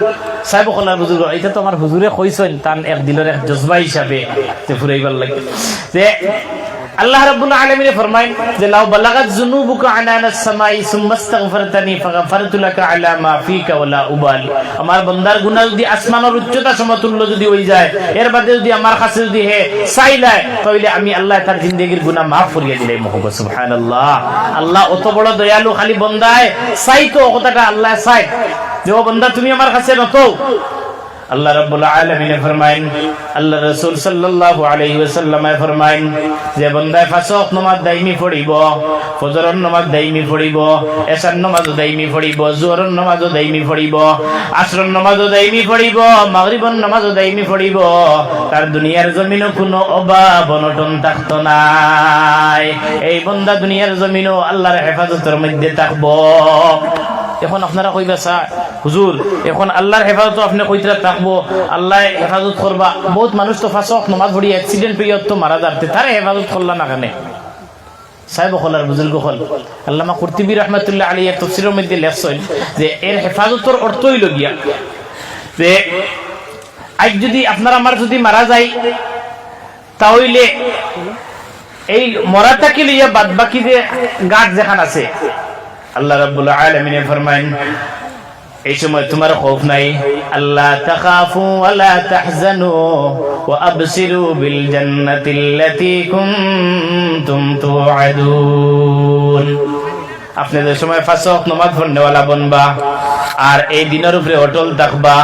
সাহেব কলার বুজুর্গ, এটা তো আমার হুজুরে কইছেন তান এক দিলের এক জজবা হিসাবে যে ফুরাইবার লাগে যে আল্লাহ রাব্বুল আলামিন ফরমায় যে লাউ বালাগাত যুনুবুকা আনানাস সামাই সুম্মা ইস্তাগফারতানি ফাগফারতু লাকা আলা মা ফিকা ওয়ালা উবালি। আমার বান্দার গুনাহ যদি আসমানের উচ্চতা সমতুল্য যদি হই যায়, এর বাদে যদি আমার কাছে যদি হে চাইলায়, তাহলে আমি আল্লাহ তার জিন্দেগীর গুনাহ মাফ করিয়ে দিলাই। মুহাম্মদ সুবহানাল্লাহ। আল্লাহ অত বড় দয়ালু, খালি বান্দায় চাইতো কথাটা আল্লাহ চাই যে ও বান্দা তুমি আমার কাছে নত। আল্লাহ রাব্বুল আলামিন ফরমায়েন, আল্লাহ রাসূল সাল্লাল্লাহু আলাইহি ওয়াসাল্লাম ফরমায়েন যে বান্দায় পাঁচ ওয়াক্ত নামাজ দাইমি পড়িব, ফজরের নামাজ দাইমি পড়িব, এশার নামাজও দাইমি পড়িব, জোহরের নামাজও দাইমি পড়িব, আসরের নামাজও দাইমি পড়িব, মাগরিবের নামাজও দাইমি পড়িব, তার দুনিয়ার জমিনও কোনো অভাব অনটন থাকতো নাই। এই বান্দা দুনিয়ার জমিনও আল্লাহর হেফাজতের মধ্যে থাকবো। এখন আপনারা কইবা স্যার হুজুর এখন আল্লাহর হেফাজত আপনি কইতরা থাকবো, আল্লাহ হেফাজত করবা। বহুত মানুষ তো ফাঁস নমাজ পড়ি অ্যাক্সিডেন্ট পেয়ে তো মারা যাচ্ছে, তারা হেফাজত করলা না কেন? সাহেব হলার বুজুর্গ হল আল্লামা কুরতুবী রাহমাতুল্লাহ আলাইহি তাফসীরের মধ্যে লেখছেন যে এর হেফাজতের অর্থ হইল গিয়া যে আজ যদি আপনার আমার যদি মারা যায়, তাহলে এই মরাটাকে লইয়া বাদ বাকি যে গাছ যেখান আছে, আল্লাহ রাব্বুল আলামিন ফরমায়েন এই সময় তোমার খৌফ নাই, আল্লাহ তাখাফু ওয়ালা তাহজানু ওয়া আবসিরু বিল জান্নাতিল্লাতী কুনতুম তুআদুন। আপনি যে সময় পাঁচ ওয়াক্ত নামাজ পড়নেওয়ালা বনবা আর এই দিনের উপরে অটল থাকবা,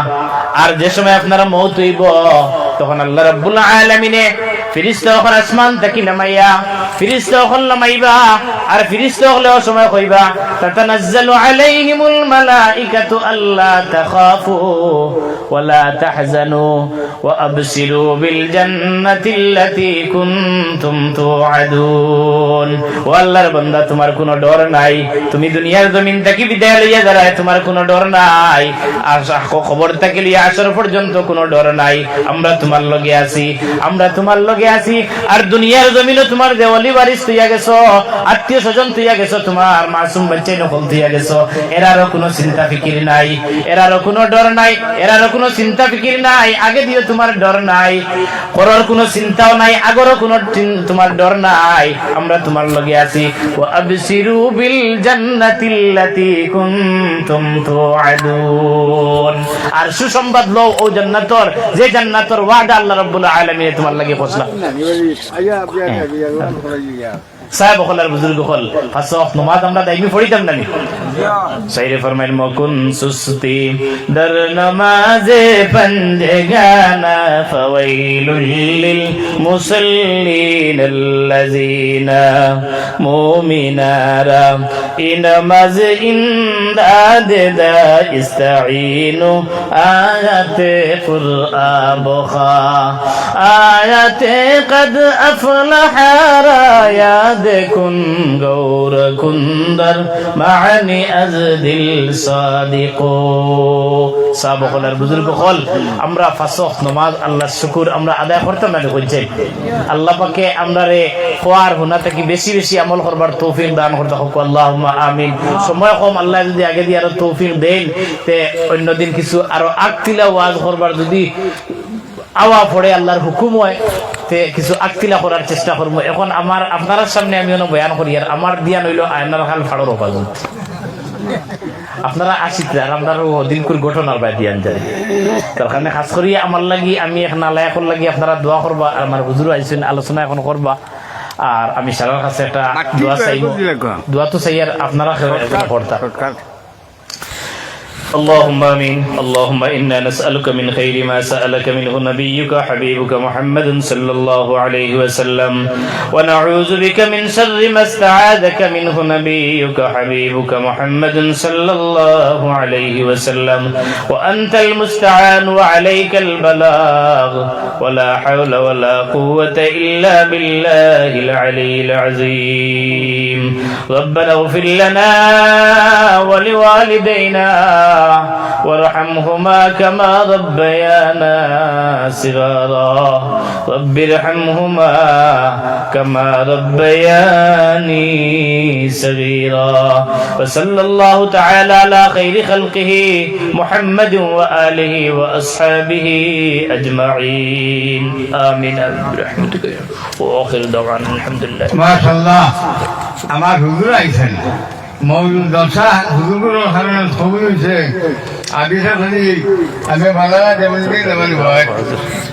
আর যে সময় আপনারা মওত হইব তখন আল্লাহ রাব্বুল আলামিনে ফেরেশতা ওখানে আসমান থেকে নামাইয়া ফেরেশতা ওখানে নামাইবা, আর ফেরেশতা হলেও সময় কইবা তাতানাজ্জালু আলাইহিমুল মালাইকাতু আল্লা তাখাফু ওয়ালা তাহজানু ওয়া আবশিরু বিল জান্নাতিল্লাতী কুনতুম তুআদুন। ও আল্লাহর বান্দা তোমার কোনো ডর নাই, তুমি দুনিয়ার জমিন থেকে বিদায় লইয়া দাঁড়ায় তোমার কোনো ডর নাই, আর খবর থেকে লিয়া আসর পর্যন্ত কোনো ডর নাই। আমরা তোমার লগে আছি, আমরা তোমার লগে আছি। আর দুনিয়ার জমিনে তোমার দেওয়ালি বারিশ তুইয়া গেছো, আত্মীয় স্বজন তুইয়া গেছো, তোমার মাসুম বাচ্চাই নকল তুইয়া গেছো, এরারও কোনো চিন্তা ফিকির নাই, এরারও কোনো ডর নাই, এরারও কোনো চিন্তা ফিকির নাই। আগে দিয়ে তোমার ডর নাই, করার কোনো চিন্তাও নাই, আগরও কোনো তোমার ডর নাই। আমরা তোমার লগে আছি। ওয়া আবশিরু বিল জান্নাতিল্লাতী কুনতুম তুআদুন। আর সুসংবাদ লও ও জান্নাতর, যে জান্নাতর ওয়াদা আল্লাহ রাব্বুল আলামিন তোমার লাগি ঘোষণা। সাহেব হলার বুজুর্গ হল পাঁচ ওয়াক্ত নামাজ আমরা দাইমি পড়িতাম না নি? শাইরে ফরমাইল মকুন সুস্তি দর নামাজে পঞ্জগানা ফাওয়াইলুল লিল মুসাল্লিন আল্লাযিনা মুমিনারা ইনামাজ ইমদাদ দা ইস্তাঈনু আয়াতে কুরআন বখা আয়াতে কদ আফলাহা রায়া দেখুন গৌর কুন্দর মানি আজদিল সাদিকো। সাহাবাগণের বুজুর্গ হল আমরা পাঁচ ওয়াক্ত নামাজ আল্লাহর শুকর আমরা আদায় করতাম না কইছেন। আল্লাহ পাকে আমরারে খোয়ার হুনা থেকে বেশি বেশি আমল করবার তৌফিক দান করতে হোক, আল্লাহুম্মা আমিন। সময় কম, আল্লাহ যদি আগে দিয়ে আরো তৌফিক দেন তে অন্যদিন কিছু আরো আকতিলা ওয়াজ করবার যদি আওয়া পড়ে আল্লাহর হুকুম হয় তে কিছু আকতিলা করার চেষ্টা করবো। এখন আমার আপনার সামনে আমি বয়ান করি, আর আমার দিয়া নইল আয়নার খাল ফাড়র অপাজন আপনারা আসিত আর আপনার দিন করে ঘটনার বাই দিয়ান যায়। তার কারণে খাস করি আমার লাগি আমি এখন আলায়াকর লাগি আপনারা দোয়া করবা, আর আমার হুজুর আইসেন আলোচনা এখন করবা, আর আমি সারার কাছে একটা দোয়া চাইব। দোয়া তো চাই আর আপনারা করতা। اللهم آمين. اللهم إنا نسألك من خير ما سألك منه نبيك حبيبك محمد صلى الله عليه وسلم، ونعوذ بك من شر ما استعاذك منه نبيك حبيبك محمد صلى الله عليه وسلم، وأنت المستعان وعليك البلاغ، ولا حول ولا قوة إلا بالله العلي العظيم. ربنا اغفر لنا ولوالدينا وارحمهما كما ربيانا صغارا رب ارحمهما كما ربياني صغيرا وصلى الله تعالى على خير خلقه محمد وآله وأصحابه أجمعين آمين برحمتك يا رب وآخر دعوانا الحمد لله মাশাআল্লাহ আমার হুজুর আইছেন মৌলুদ দশা হুজুরগুলোর কারণে ছবি হয়েছে আদিসা আমি ভালো যেমন হয়